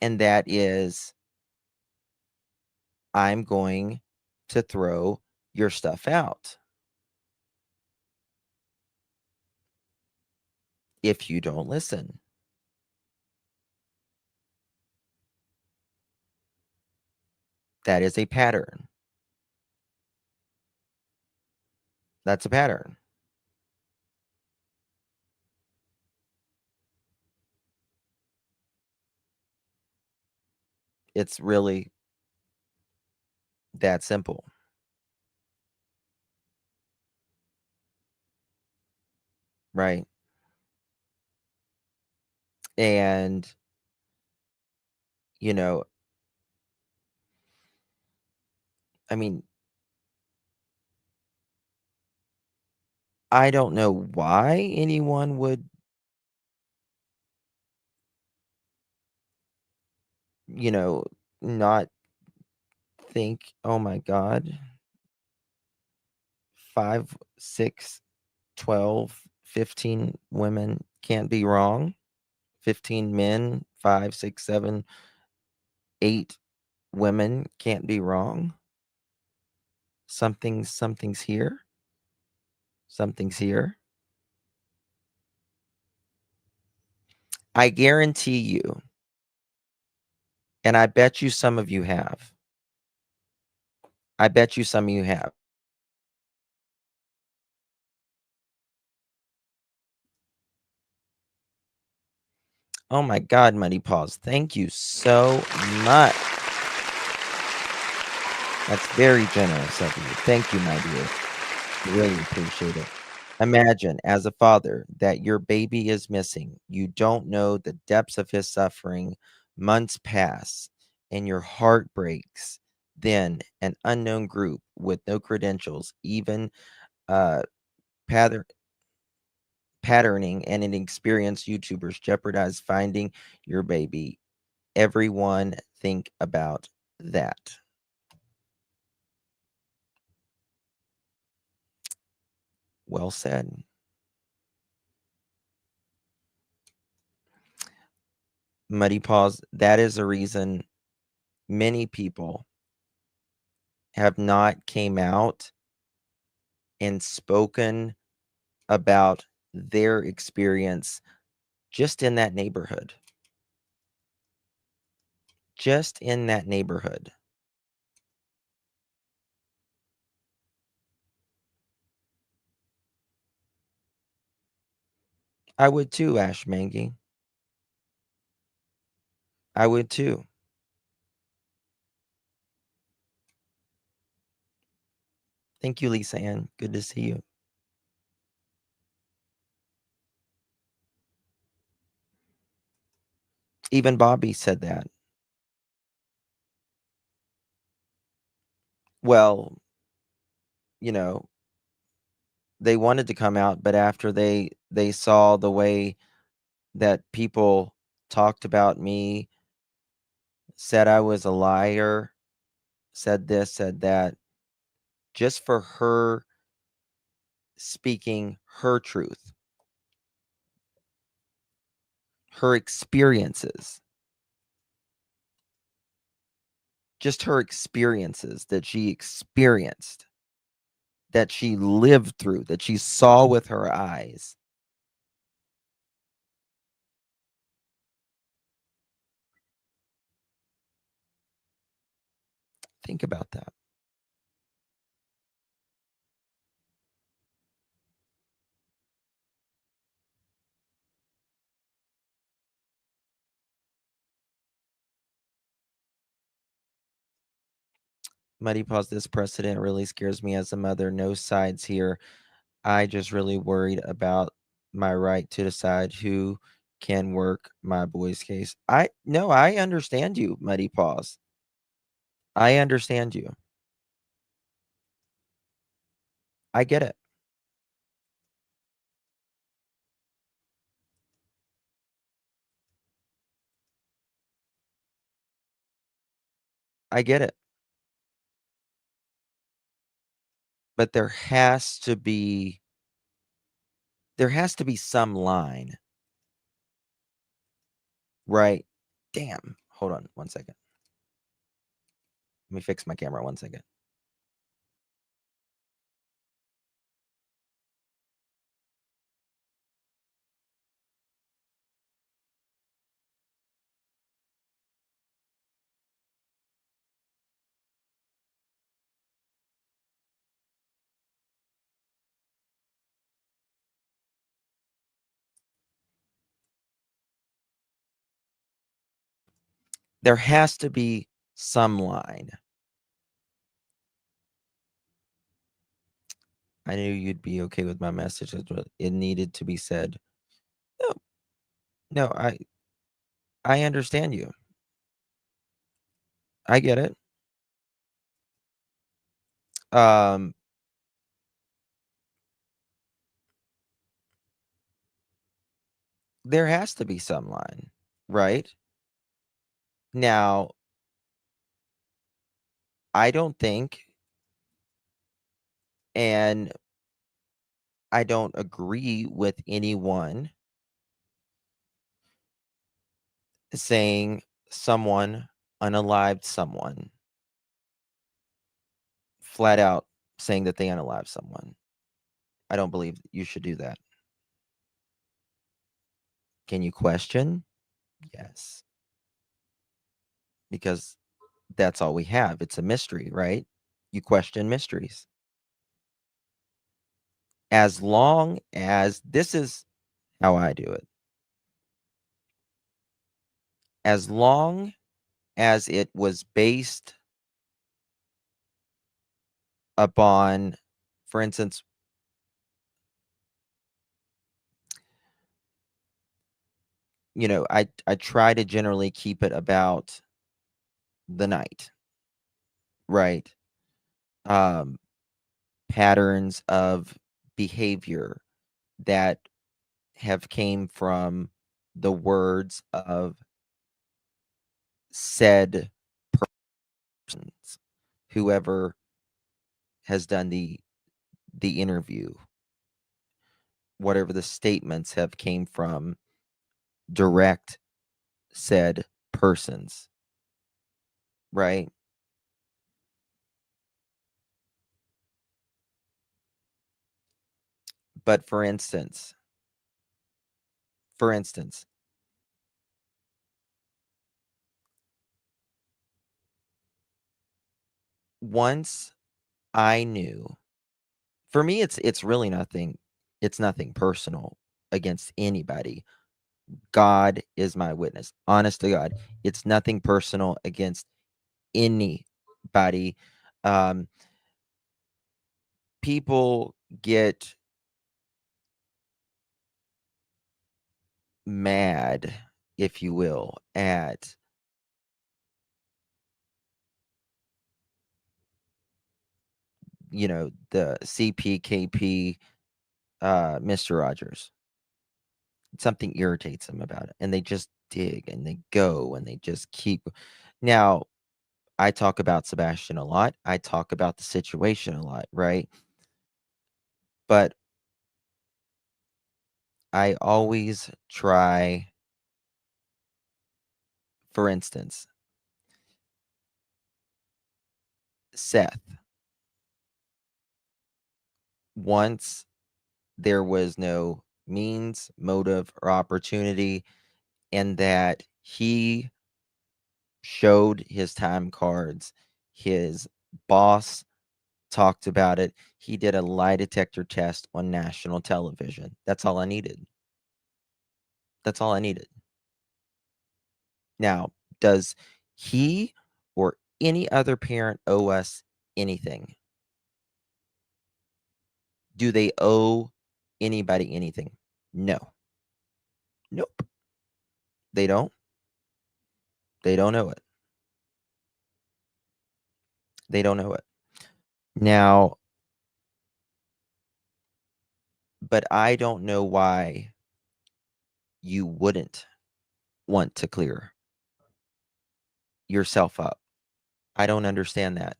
Speaker 3: And that is I'm going to throw your stuff out if you don't listen. That is a pattern. That's a pattern. It's really that simple. Right? And, you know, I mean, I don't know why anyone would, you know, not think, oh my God, 5, 6, 12, 15 women can't be wrong. 15 men, 5, 6, 7, 8 women can't be wrong. Something's here. Something's here. I guarantee you, and I bet you some of you have. I bet you some of you have. Oh my God, Muddy Paws. Thank you so much. That's very generous of you. Thank you, my dear. Really appreciate it. Imagine, as a father, that your baby is missing. You don't know the depths of his suffering. Months pass, and your heart breaks. Then, an unknown group with no credentials, even uh, pattern, patterning and inexperienced YouTubers jeopardize finding your baby. Everyone think about that. Well said. Muddy Paws, that is a reason many people have not came out and spoken about their experience just in that neighborhood. Just in that neighborhood. I would too, Ash Mangy. I would too. Thank you, Lisa Ann. Good to see you. Even Bobby said that. Well, you know, they wanted to come out, but after they saw the way that people talked about me, said I was a liar, said this, said that, just for her speaking her truth, her experiences, just her experiences that she experienced, that she lived through, that she saw with her eyes. Think about that. Muddy Paws, this precedent really scares me as a mother. No sides here. I just really worried about my right to decide who can work my boy's case. I understand you, Muddy Paws. I understand you. I get it. I get it. But there has to be some line, right? Damn. Hold on one second. Let me fix my camera 1 second. There has to be some line. I knew you'd be okay with my message. It needed to be said. No, no, I understand you. I get it. Um, there has to be some line, right? Now, I don't think, and I don't agree with anyone saying someone unalived someone, flat out saying that they unalived someone. I don't believe you should do that. Can you question? Yes. Because that's all we have. It's a mystery, right? You question mysteries. As long as this is how I do it. As long as it was based upon, for instance, I try to generally keep it about the night, right? Um, patterns of behavior that have came from the words of said persons, whoever has done the interview, whatever the statements have came from direct said persons, right? But for instance, once I knew, for me it's really nothing, it's nothing personal against anybody. God is my witness. Honest to God, it's nothing personal against anybody. Um, people get mad, if you will, at the CPKP, Mr. Rogers. Something irritates them about it, and they just dig and they go and they just keep. Now, I talk about Sebastian a lot. I talk about the situation a lot, right? But I always try, for instance, Seth. Once there was no means, motive, or opportunity, and that he showed his time cards, his boss talked about it. He did a lie detector test on national television. That's all I needed. That's all I needed. Now, does he or any other parent owe us anything? Do they owe anybody anything? No. Nope. They don't. They don't know it. They don't know it. Now, but I don't know why you wouldn't want to clear yourself up. I don't understand that.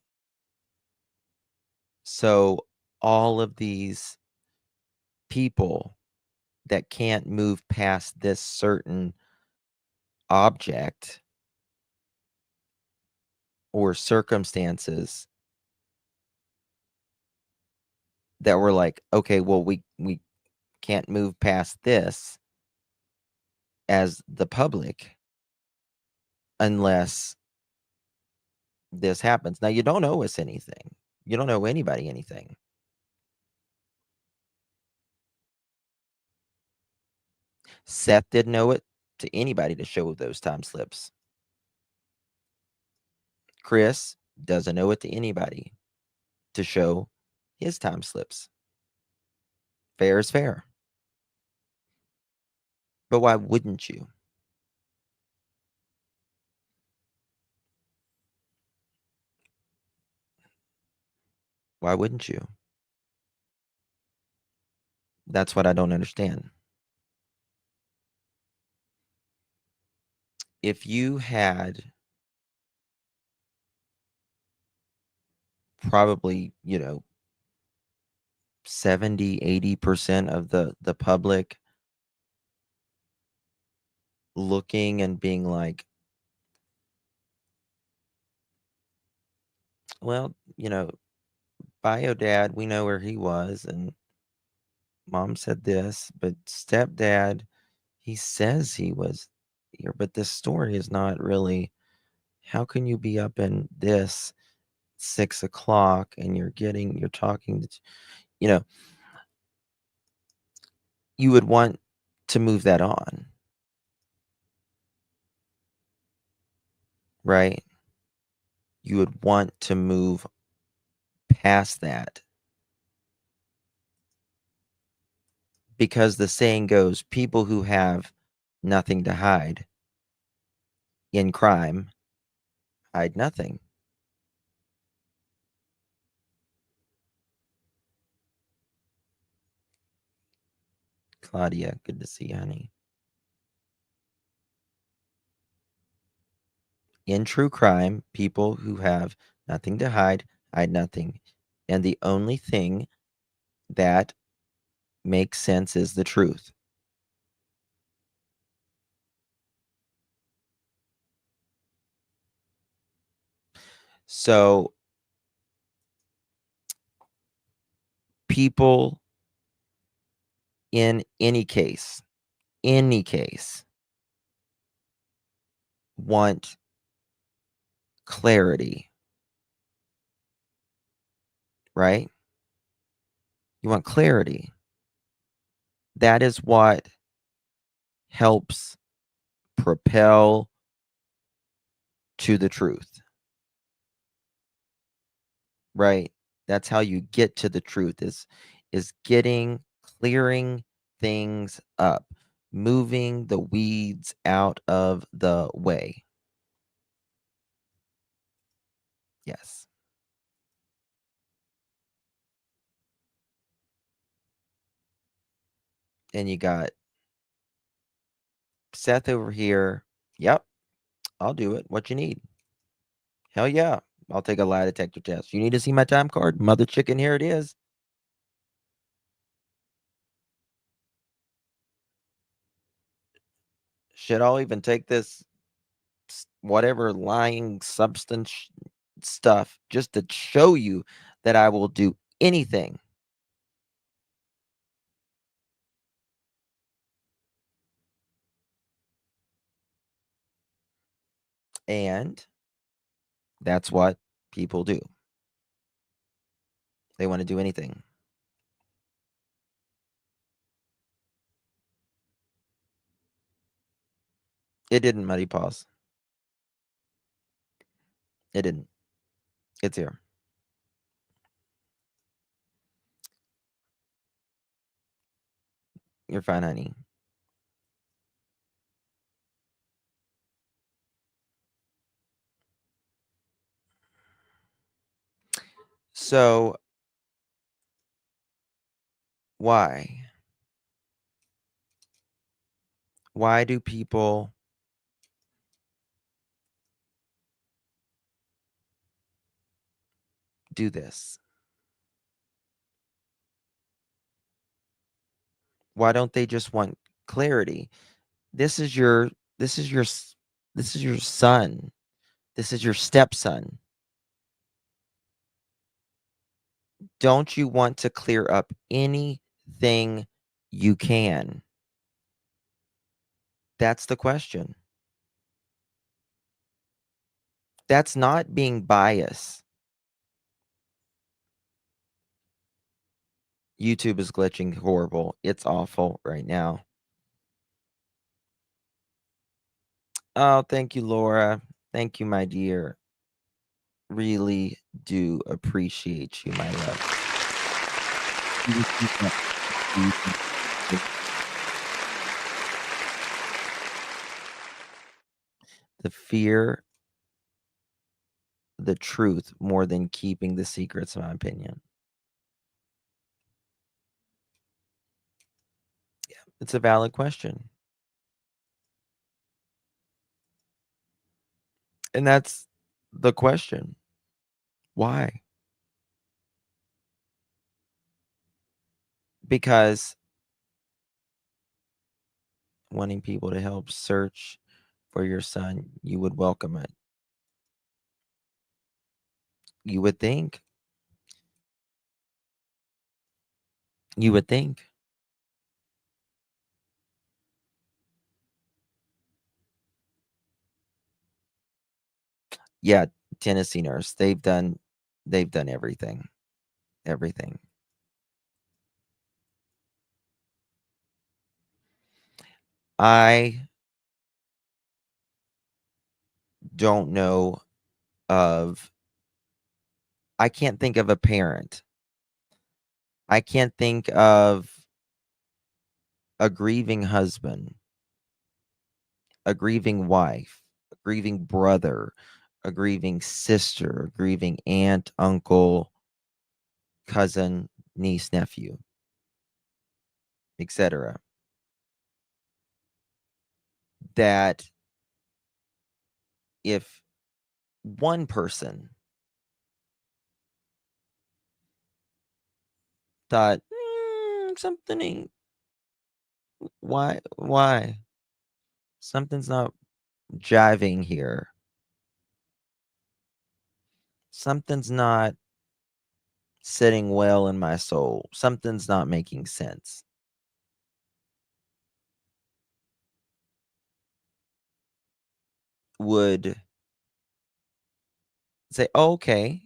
Speaker 3: So, all of these people that can't move past this certain object or circumstances that were like, okay, well, we can't move past this as the public unless this happens. Now, you don't owe us anything. You don't owe anybody anything. Seth didn't owe it to anybody to show those time slips. Chris doesn't owe it to anybody to show his time slips. Fair is fair. But why wouldn't you? Why wouldn't you? That's what I don't understand. If you had probably, 70, 80% of the public looking and being like, well, bio dad, we know where he was, and mom said this, but stepdad, he says he was here, but this story is not really. How can you be up in this 6 o'clock and you're talking to, you know, you would want to move that on, right? You would want to move past that because the saying goes, people who have nothing to hide in crime hide nothing. Claudia, good to see you, honey. In true crime, people who have nothing to hide nothing. And the only thing that makes sense is the truth. So people in any case, want clarity, right? You want clarity. That is what helps propel to the truth, right? That's how you get to the truth is clearing things up, moving the weeds out of the way. Yes. And you got Seth over here. Yep, I'll do it. What you need? Hell yeah. I'll take a lie detector test. You need to see my time card? Mother chicken, here it is. Shit, I'll even take this whatever lying substance stuff just to show you that I will do anything. And that's what people do. They want to do anything. It didn't, Muddy Paws. It didn't. It's here. You're fine, honey. So, why? Why do people do this? Why don't they just want clarity? This is your son. This is your stepson. Don't you want to clear up anything you can? That's the question. That's not being biased. YouTube is glitching horrible. It's awful right now. Oh, thank you, Laura. Thank you, my dear. Really do appreciate you, my love. The fear, the truth, more than keeping the secrets, in my opinion. Yeah, it's a valid question. And that's the question. Why? Because wanting people to help search for your son, you would welcome it. You would think. You would think. Yeah, Tennessee Nurse. They've done everything. Everything. I don't know of I can't think of a parent. I can't think of a grieving husband, a grieving wife, a grieving brother, a grieving sister, a grieving aunt, uncle, cousin, niece, nephew, etc. That if one person thought something ain't why something's not jiving here, something's not sitting well in my soul, something's not making sense, would say, oh, okay,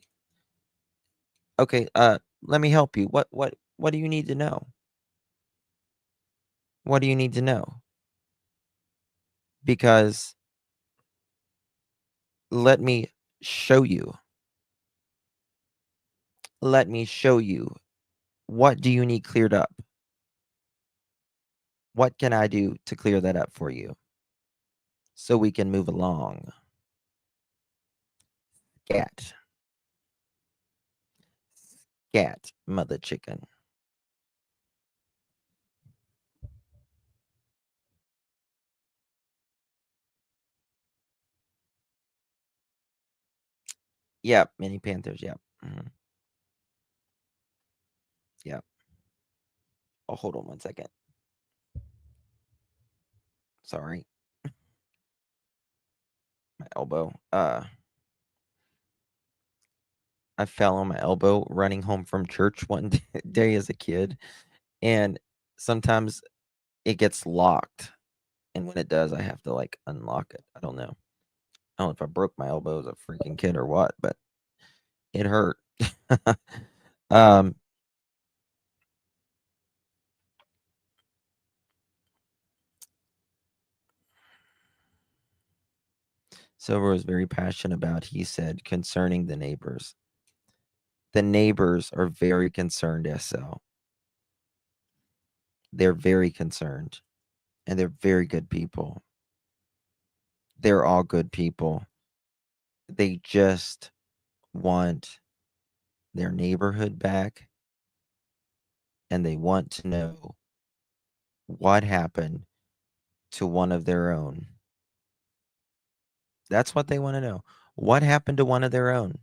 Speaker 3: let me help you. What do you need to know? What do you need to know? Because let me show you. Let me show you. What do you need cleared up? What can I do to clear that up for you so we can move along? Scat. Scat, mother chicken. Yep, mini panthers. Yep. Yep. Oh, hold on one second. Sorry. My elbow. I fell on my elbow running home from church one day as a kid, and sometimes it gets locked, and when it does, I have to like unlock it. I don't know. I don't know if I broke my elbow as a freaking kid or what, but it hurt. um, Silver was very passionate about, he said, concerning the neighbors. The neighbors are very concerned, SL. They're very concerned, and they're very good people. They're all good people. They just want their neighborhood back, and they want to know what happened to one of their own. That's what they want to know. What happened to one of their own?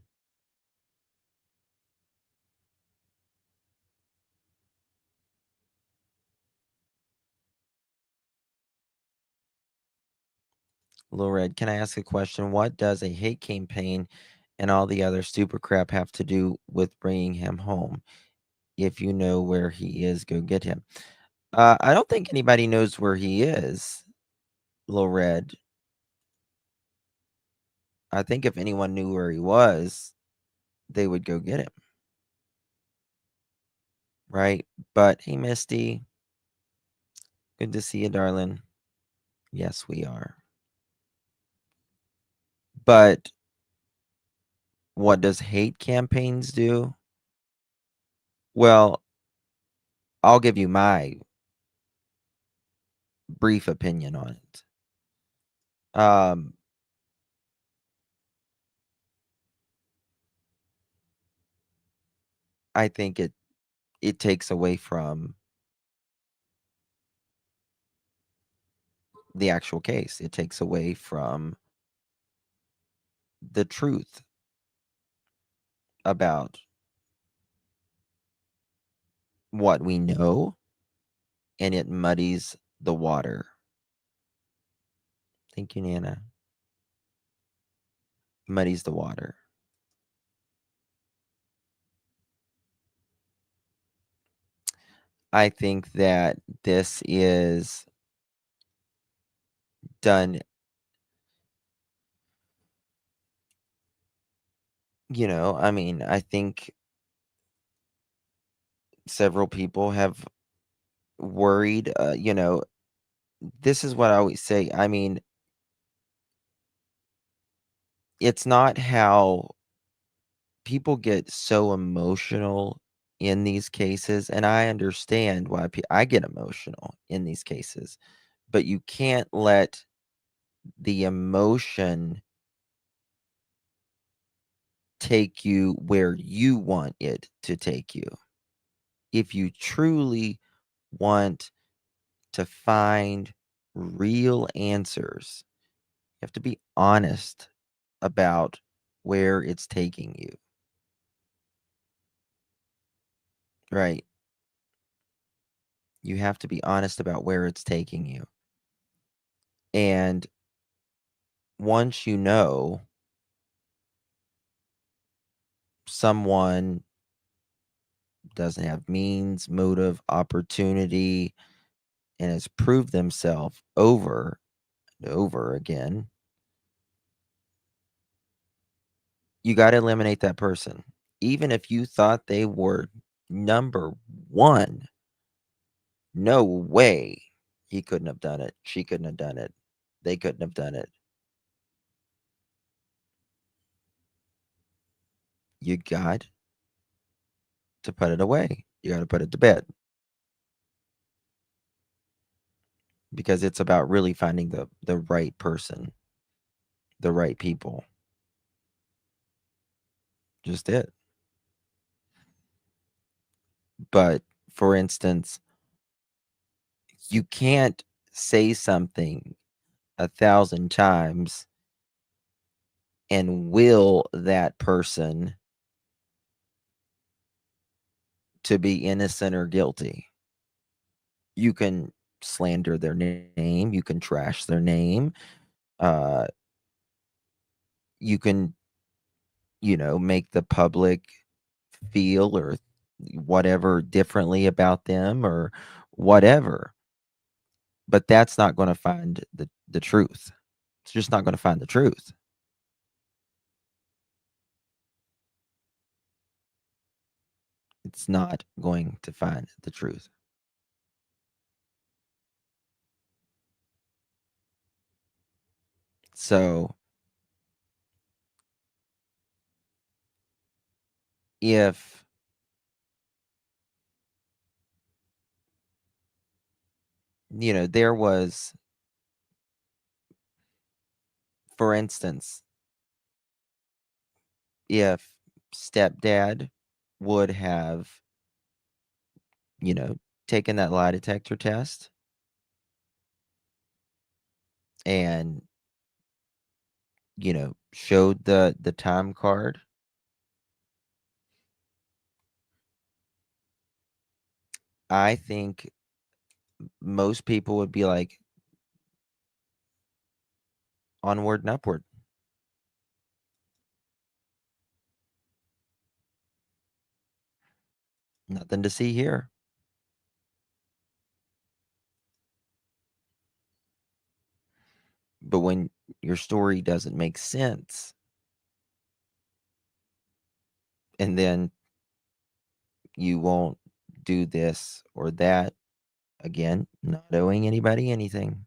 Speaker 3: Lil Red, can I ask a question? What does a hate campaign and all the other stupid crap have to do with bringing him home? If you know where he is, go get him. I don't think anybody knows where he is, Lil Red. I think if anyone knew where he was, they would go get him. Right? But hey, Misty, good to see you, darling. Yes, we are. But what does hate campaigns do? Well, I'll give you my brief opinion on it. Um, I think it takes away from the actual case. It takes away from the truth about what we know, and it muddies the water. Thank you, Nana. Muddies the water. I think that this is done, I mean, I think several people have worried, this is what I always say. I mean, it's not how people get so emotional in these cases, and I understand why I get emotional in these cases, but you can't let the emotion take you where you want it to take you. If you truly want to find real answers, you have to be honest about where it's taking you. Right? You have to be honest about where it's taking you. And once you know someone doesn't have means, motive, opportunity, and has proved themselves over and over again, you got to eliminate that person. Even if you thought they were number one, no way he couldn't have done it. She couldn't have done it. They couldn't have done it. You got to put it away. You got to put it to bed, because it's about really finding the right person, the right people. Just it. But for instance, you can't say something 1,000 times and will that person to be innocent or guilty. You can slander their name, you can trash their name, uh, you can, make the public feel or whatever differently about them or whatever. But that's not going to find the truth. It's just not going to find the truth. It's not going to find the truth. So if there was, for instance, if stepdad would have, you know, taken that lie detector test and, showed the time card, I think most people would be like, onward and upward. Nothing to see here. But when your story doesn't make sense, and then you won't do this or that, again, not owing anybody anything.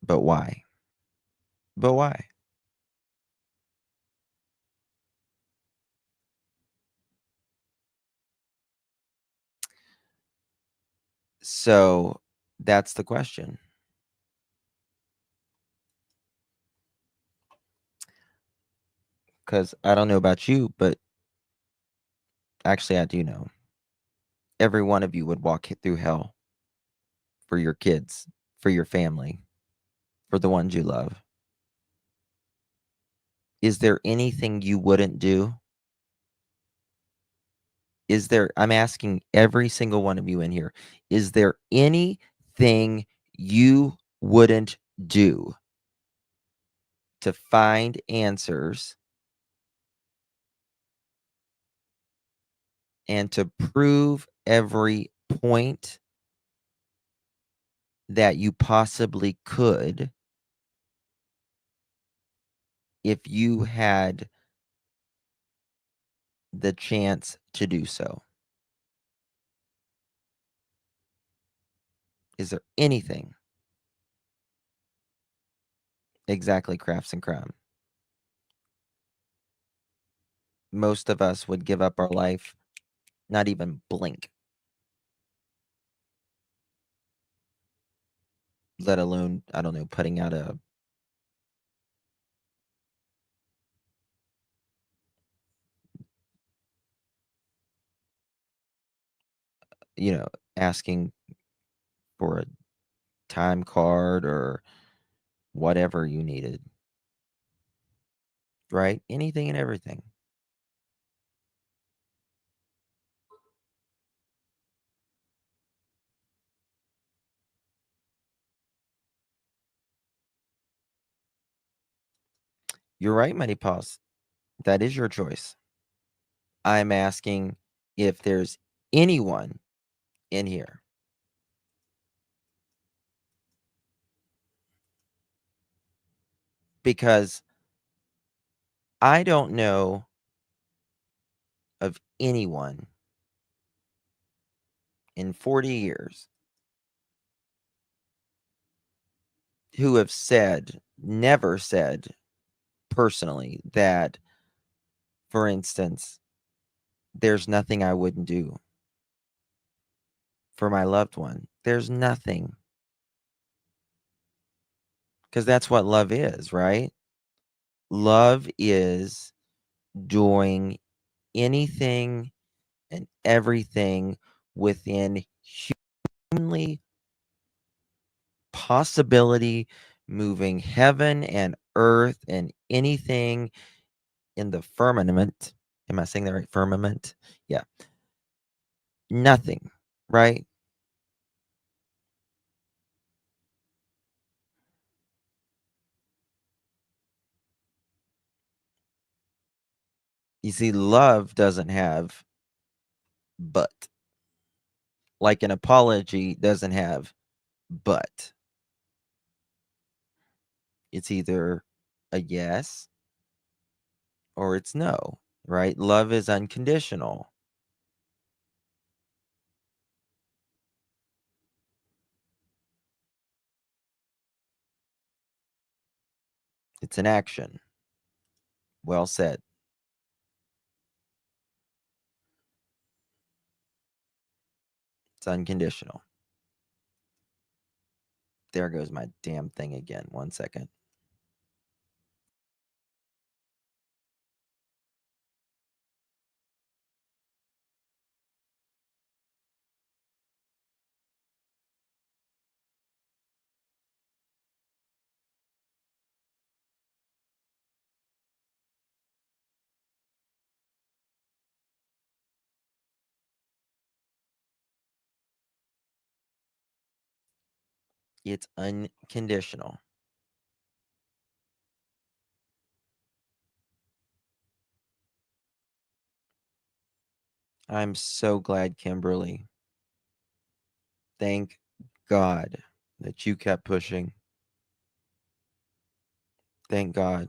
Speaker 3: But why? But why? So that's the question. Because I don't know about you, but actually, I do know. Every one of you would walk through hell for your kids, for your family, for the ones you love. Is there anything you wouldn't do? I'm asking every single one of you in here, is there anything you wouldn't do to find answers and to prove every point that you possibly could if you had the chance to do so? Is there anything? Exactly, Crafts and Crime. Most of us would give up our life, not even blink, let alone, I don't know, putting out a, asking for a time card or whatever you needed, right? Anything and everything. You're right, Money Paws. That is your choice. I'm asking if there's anyone in here, because I don't know of anyone in 40 years who have never said personally that, for instance, there's nothing I wouldn't do for my loved one. There's nothing. Because that's what love is, right? Love is doing anything and everything within humanly possibility, moving heaven and earth and anything in the firmament. Am I saying that right? Firmament? Yeah. Nothing, right? You see, love doesn't have but. Like an apology doesn't have but. It's either a yes or it's no, right? Love is unconditional. It's an action. Well said. It's unconditional. There goes my damn thing again. 1 second. It's unconditional. I'm so glad, Kimberly. Thank God that you kept pushing. Thank God.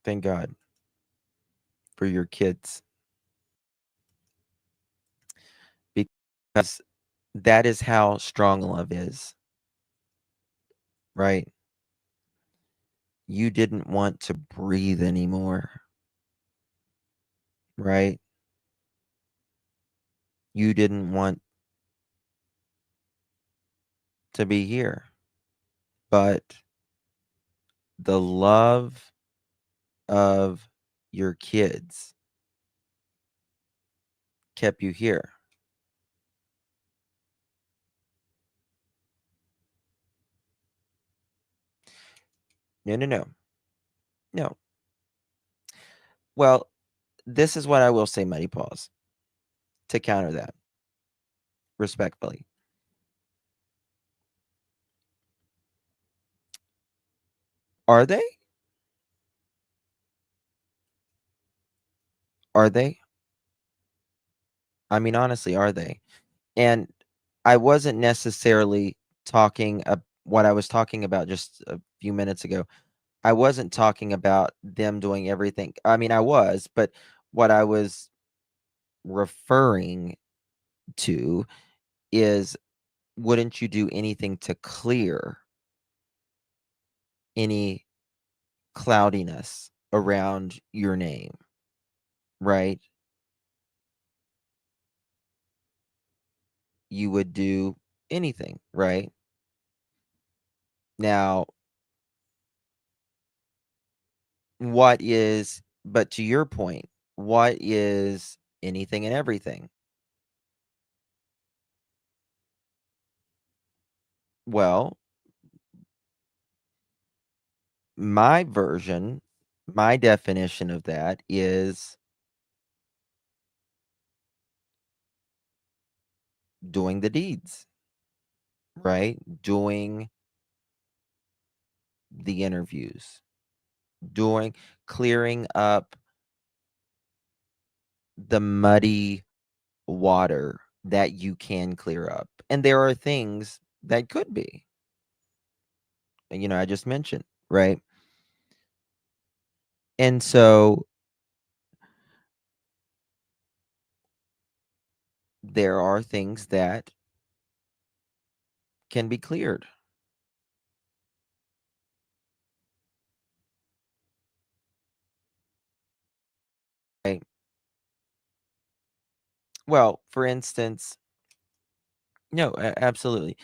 Speaker 3: Thank God for your kids. Because that is how strong love is, right? You didn't want to breathe anymore, right? You didn't want to be here, but the love of your kids kept you here. No, no, no. No. Well, this is what I will say, Muddy Paws, to counter that respectfully. Are they? Are they? I mean, honestly, are they? And I wasn't necessarily talking what I was talking about just a few minutes ago. I wasn't talking about them doing everything. I mean, I was, but what I was referring to is, wouldn't you do anything to clear any cloudiness around your name, right? You would do anything, right? Now, but to your point, what is anything and everything? Well, my version, my definition of that is doing the deeds, right? Doing the interviews, doing clearing up the muddy water that you can clear up. And there are things that could be, I just mentioned, right? And so there are things that can be cleared. Right? Well, for instance, no, absolutely.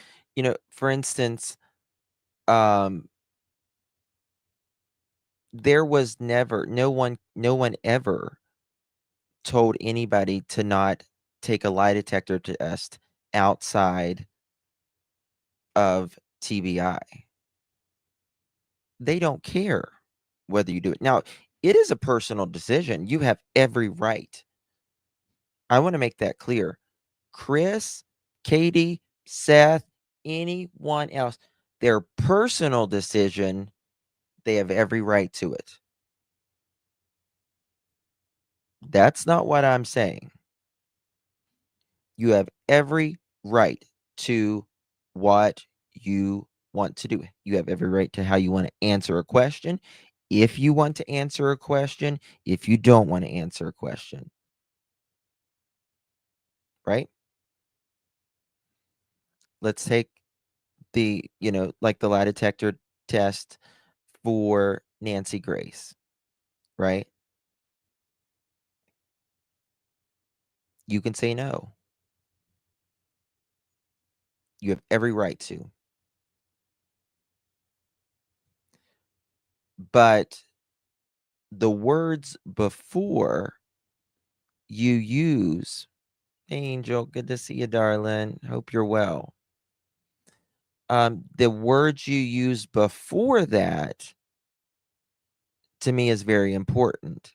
Speaker 3: For instance, um, there was never no one ever told anybody to not take a lie detector test outside of TBI. They don't care whether you do it. Now, it is a personal decision. You have every right. I want to make that clear. Chris, Katie, Seth, anyone else, their personal decision, they have every right to it. That's not what I'm saying. You have every right to what you want to do. You have every right to how you want to answer a question. If you want to answer a question, if you don't want to answer a question, right? Let's take like the lie detector test for Nancy Grace, right? You can say no. You have every right to. But the words before you use, "Hey, Angel, good to see you, darling. Hope you're well." The words you use before that, to me, is very important.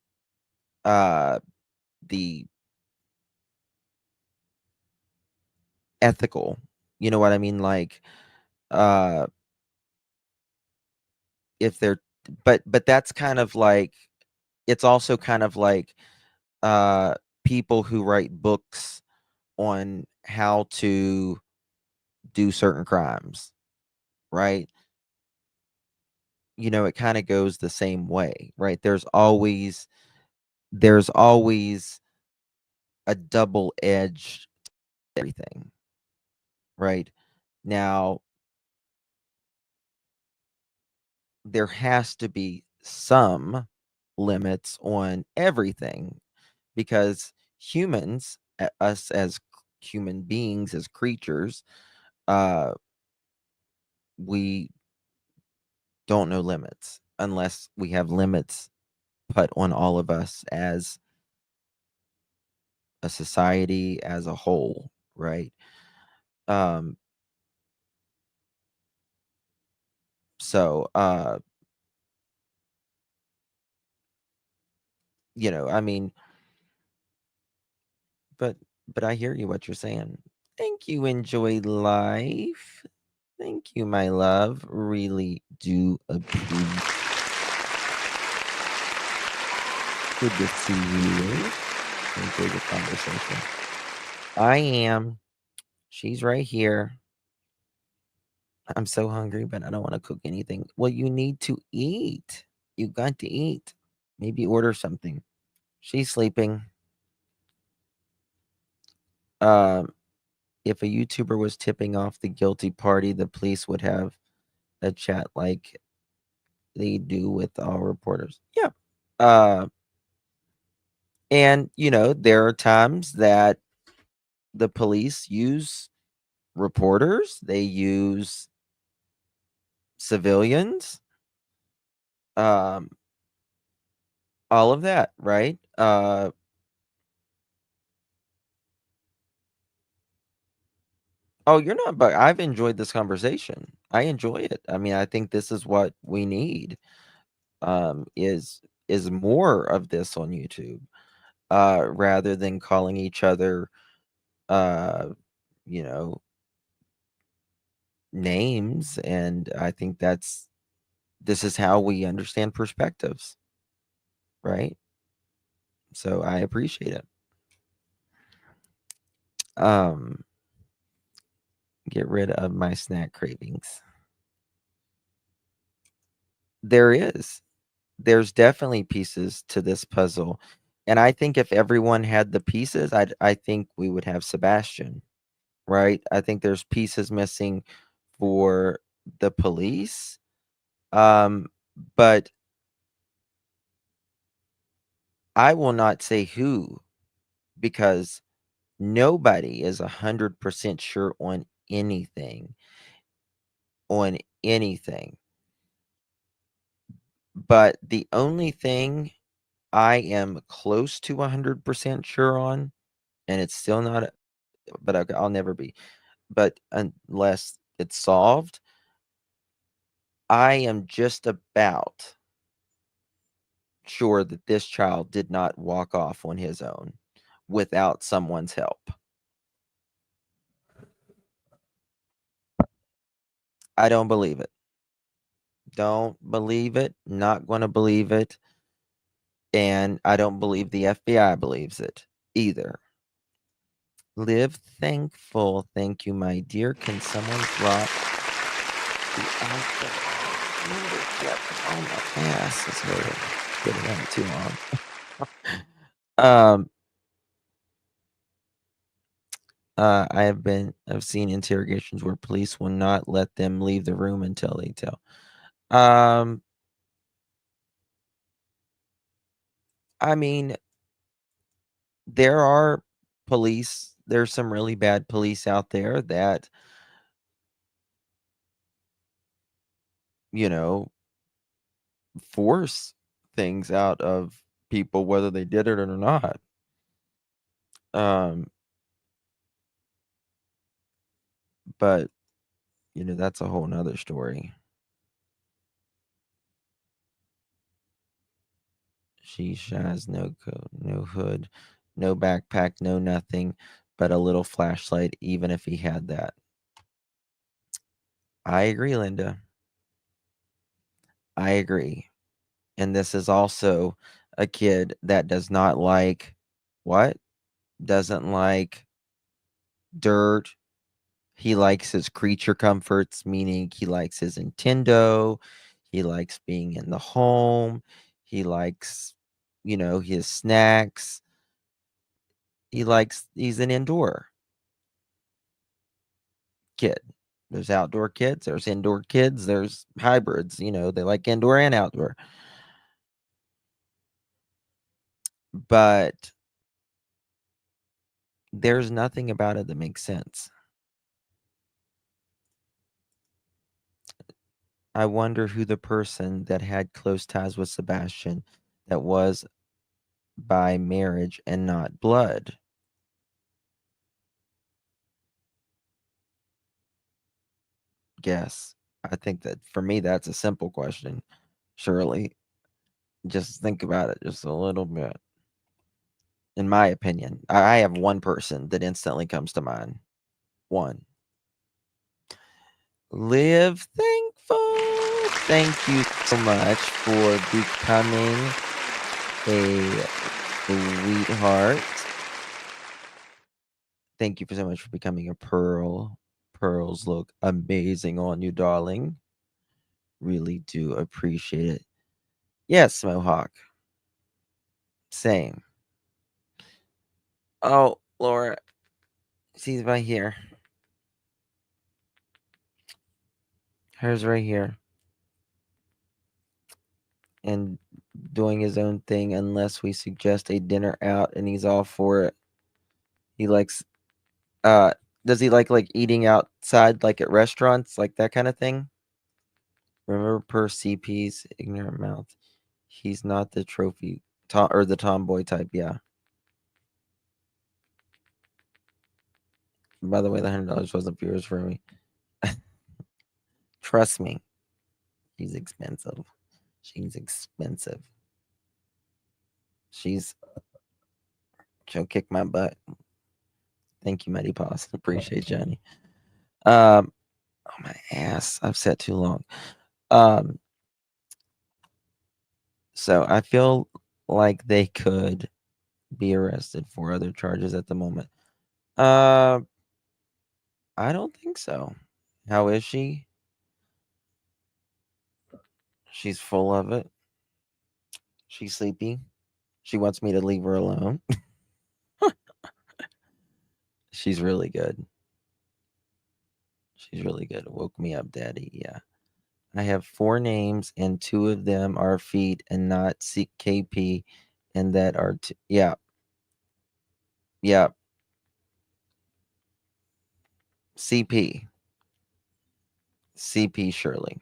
Speaker 3: the ethical, you know what I mean? Like, uh, if they're, but that's kind of like, it's also kind of like, uh, people who write books on how to do certain crimes, right? It kind of goes the same way, right? There's always a double edge everything, right? Now, there has to be some limits on everything because humans, us as human beings, as creatures, uh, we don't know limits unless we have limits put on all of us as a society as a whole, right? Um, so, I mean, but I hear you what you're saying. Thank you, enjoy life. Thank you, my love. Really do appreciate. Good to see you. Enjoy the conversation. I am. She's right here. I'm so hungry, but I don't want to cook anything. Well, you need to eat. You got to eat. Maybe order something. She's sleeping. Um, if a YouTuber was tipping off the guilty party, the police would have a chat like they do with all reporters. Yeah. Uh, and there are times that the police use reporters, they use civilians, um, all of that, right? Oh, you're not, but I've enjoyed this conversation. I enjoy it. I mean, I think this is what we need. Is more of this on YouTube, rather than calling each other, uh, you know, names. And I think this is how we understand perspectives, right? So I appreciate it. Um, get rid of my snack cravings. There is. There's definitely pieces to this puzzle. And I think if everyone had the pieces, I think we would have Sebastian, right? I think there's pieces missing for the police. Um, but I will not say who because nobody is 100% sure on anything. But the only thing I am close to 100% sure on, and it's still not, but I'll never be, but unless it's solved, I am just about sure that this child did not walk off on his own without someone's help. I don't believe it. Don't believe it. Not going to believe it. And I don't believe the FBI believes it either. Live thankful. Thank you, my dear. Can someone drop the membership? Oh, my ass is hurting. Getting on too long. I've seen interrogations where police will not let them leave the room until they tell. I mean, there are there's some really bad police out there that, you know, force things out of people whether they did it or not. Um, but that's a whole nother story. She has no coat, no hood, no backpack, no nothing but a little flashlight, even if he had that. I agree, Linda. I agree. And this is also a kid that does not like what? Doesn't like dirt. He likes his creature comforts, meaning he likes his Nintendo. He likes being in the home. He likes, his snacks. He's an indoor kid. There's outdoor kids, there's indoor kids, there's hybrids, they like indoor and outdoor. But there's nothing about it that makes sense. I wonder who the person that had close ties with Sebastian that was by marriage and not blood. Guess. I think that for me, that's a simple question. Surely, just think about it just a little bit. In my opinion, I have one person that instantly comes to mind. One. Live thankful. Thank you so much for becoming a sweetheart. Thank you so much for becoming a pearl. Pearls look amazing on you, darling. Really do appreciate it. Yes, Mohawk. Same. Oh, Laura, she's right here. Hers right here. And doing his own thing unless we suggest a dinner out and he's all for it. He likes uh does he like eating outside like at restaurants, like that kind of thing? Remember per CP's ignorant mouth. He's not the trophy or the tomboy type, yeah. By the way, the $100 wasn't for yours for me. Trust me. She's expensive. She's expensive. She'll kick my butt. Thank you, Mighty Paws. Appreciate Johnny. Oh my ass. I've sat too long. So I feel like they could be arrested for other charges at the moment. I don't think so. How is she? She's full of it. She's sleepy. She wants me to leave her alone. She's really good. She's really good. Woke me up, daddy. Yeah. I have 4 names and 2 of them are feet and not KP and that are yeah. Yeah. CP. CP Shirley,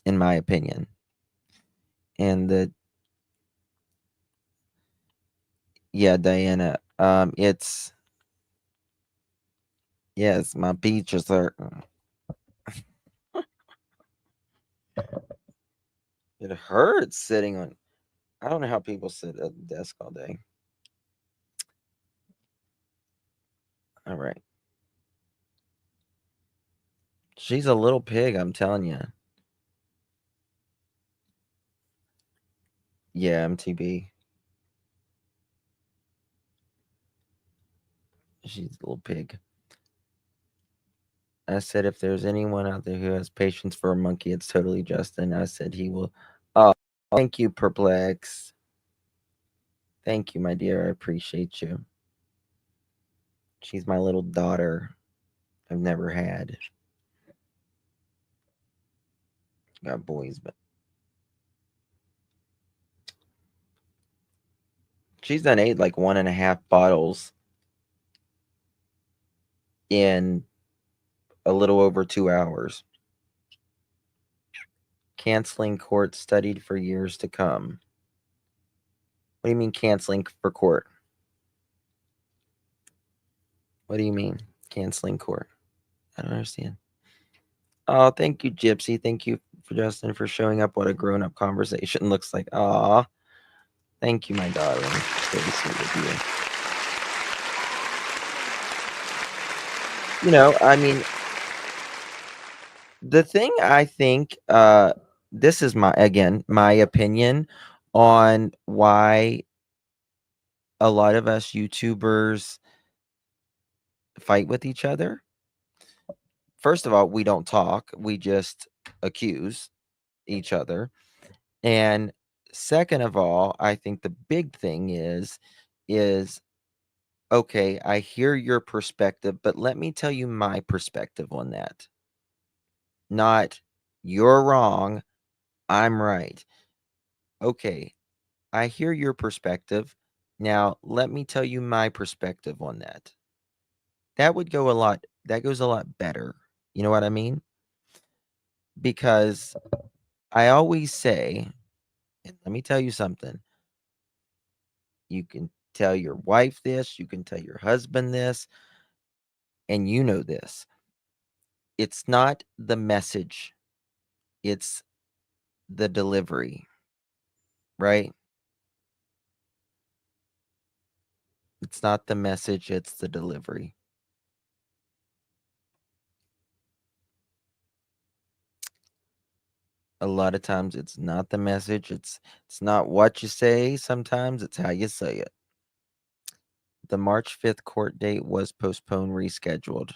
Speaker 3: in my opinion. And Diana. It's yes, my peaches are. It hurts sitting on. I don't know how people sit at the desk all day. All right. She's a little pig, I'm telling you. Yeah, MTB. She's a little pig. I said, if there's anyone out there who has patience for a monkey, it's totally Justin. I said he will. Oh, thank you, Perplex. Thank you, my dear. I appreciate you. She's my little daughter I've never had. Got boys, but she's done ate like 1.5 bottles in a little over 2 hours. Canceling court studied for years to come. What do you mean canceling for court? What do you mean canceling court? I don't understand. Oh, thank you, Gypsy. Thank you for Justin for showing up what a grown-up conversation looks like. Aw. Thank you, my darling. Very sweet of you. I mean, the thing I think, this is my opinion on why a lot of us YouTubers fight with each other. First of all, we don't talk, we just accuse each other. And second of all, I think the big thing is okay, I hear your perspective, but let me tell you my perspective on that. Not you're wrong, I'm right. Okay, I hear your perspective. Now, let me tell you my perspective on that. That goes a lot better. You know what I mean? Because I always say, and let me tell you something. You can tell your wife this, you can tell your husband this, and you know this. It's not the message, it's the delivery, right? It's not the message, it's the delivery. A lot of times it's not the message, it's not what you say, sometimes it's how you say it. The March 5th court date was postponed, rescheduled.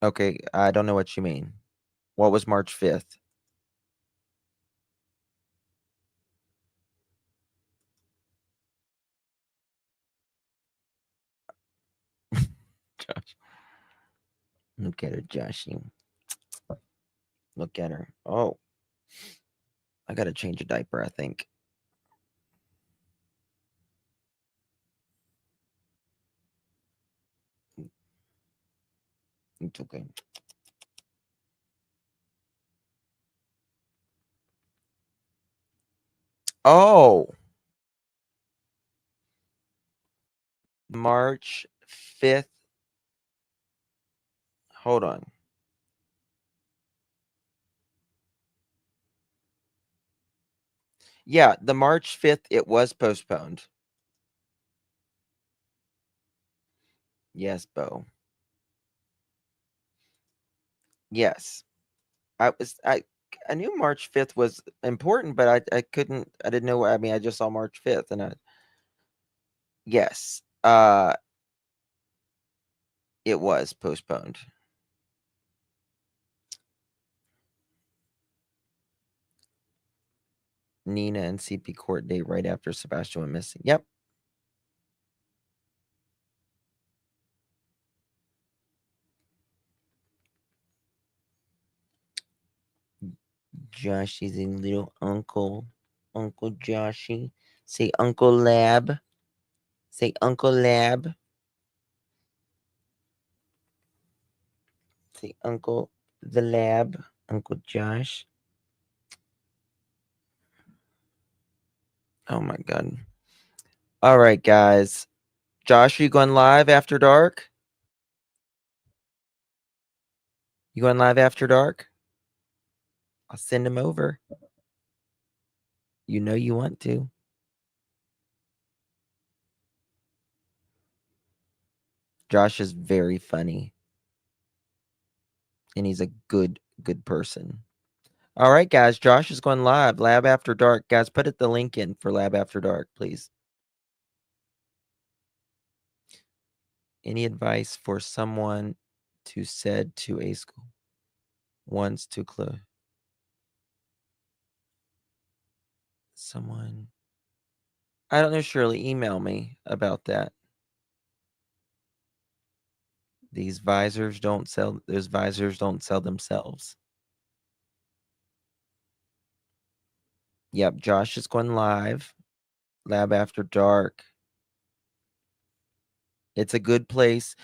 Speaker 3: Okay, I don't know what you mean. What was March 5th? Josh. Look at her, Joshy. Look at her. Oh, I gotta change a diaper, I think. It's okay. Oh, March 5th. Hold on. Yeah, the March 5th, it was postponed. Yes, Bo. Yes. I knew March 5th was important, but I didn't know. I mean, I just saw March 5th and yes. It was postponed. Nina and CP court date right after Sebastian went missing. Yep. Joshy's a little uncle. Uncle Joshy. Say Uncle Lab. Say Uncle Lab. Say Uncle the Lab. Uncle Josh. Oh my god. All right, guys. Josh, are you going live after dark? You going live after dark? I'll send him over. You know you want to. Josh is very funny. And he's a good person. All right, guys. Josh is going live. Lab After Dark. Guys, put the link in for Lab After Dark, please. Any advice for someone to said to a school wants to close? Someone. I don't know, Shirley. Email me about that. Those visors don't sell themselves. Yep, Josh is going live. Lab After Dark. It's a good place.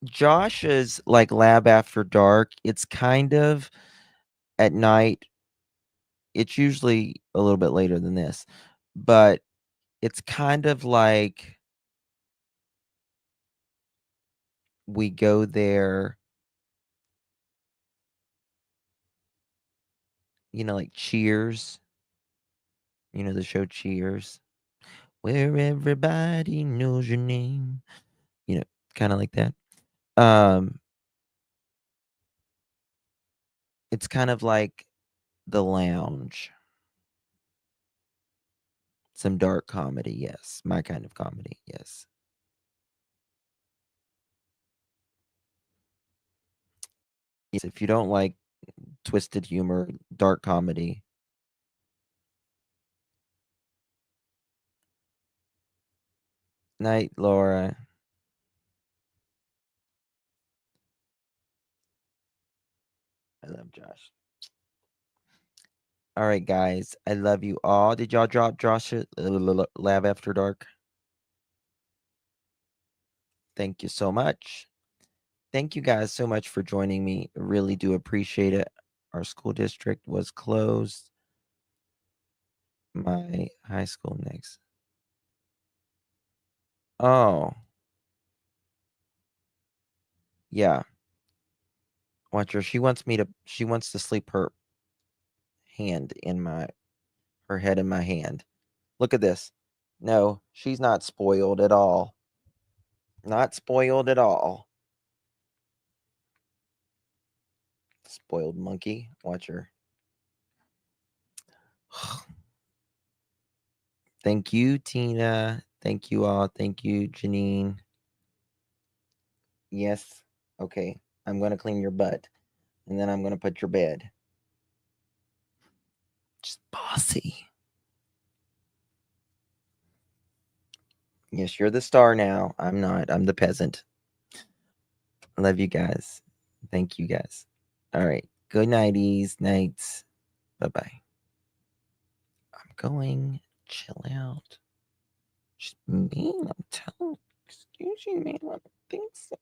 Speaker 3: Josh is like Lab After Dark. It's kind of at night. It's usually a little bit later than this, but it's kind of like we go there, like Cheers, the show Cheers, where everybody knows your name, kind of like that. Um, it's kind of like The Lounge. Some dark comedy, yes. My kind of comedy, yes. Yes, if you don't like twisted humor, dark comedy. Night, Laura. I love Josh. All right, guys. I love you all. Did y'all drop Josh Lab After Dark? Thank you so much. Thank you guys so much for joining me. I really do appreciate it. Our school district was closed. My high school next. Oh. Yeah. Watch her. She wants to sleep her hand in her head in my hand. Look at this. No, she's not spoiled at all. Not spoiled at all. Spoiled monkey. Watch her. Thank you, Tina. Thank you all. Thank you, Janine. Yes. Okay. I'm going to clean your butt. And then I'm going to put your bed. Just bossy. Yes, you're the star now. I'm not. I'm the peasant. Love you guys. Thank you guys. All right. Good nighties. Nights. Bye-bye. I'm going. Chill out. She's mean. I'm telling. Excuse me, man. I don't think so.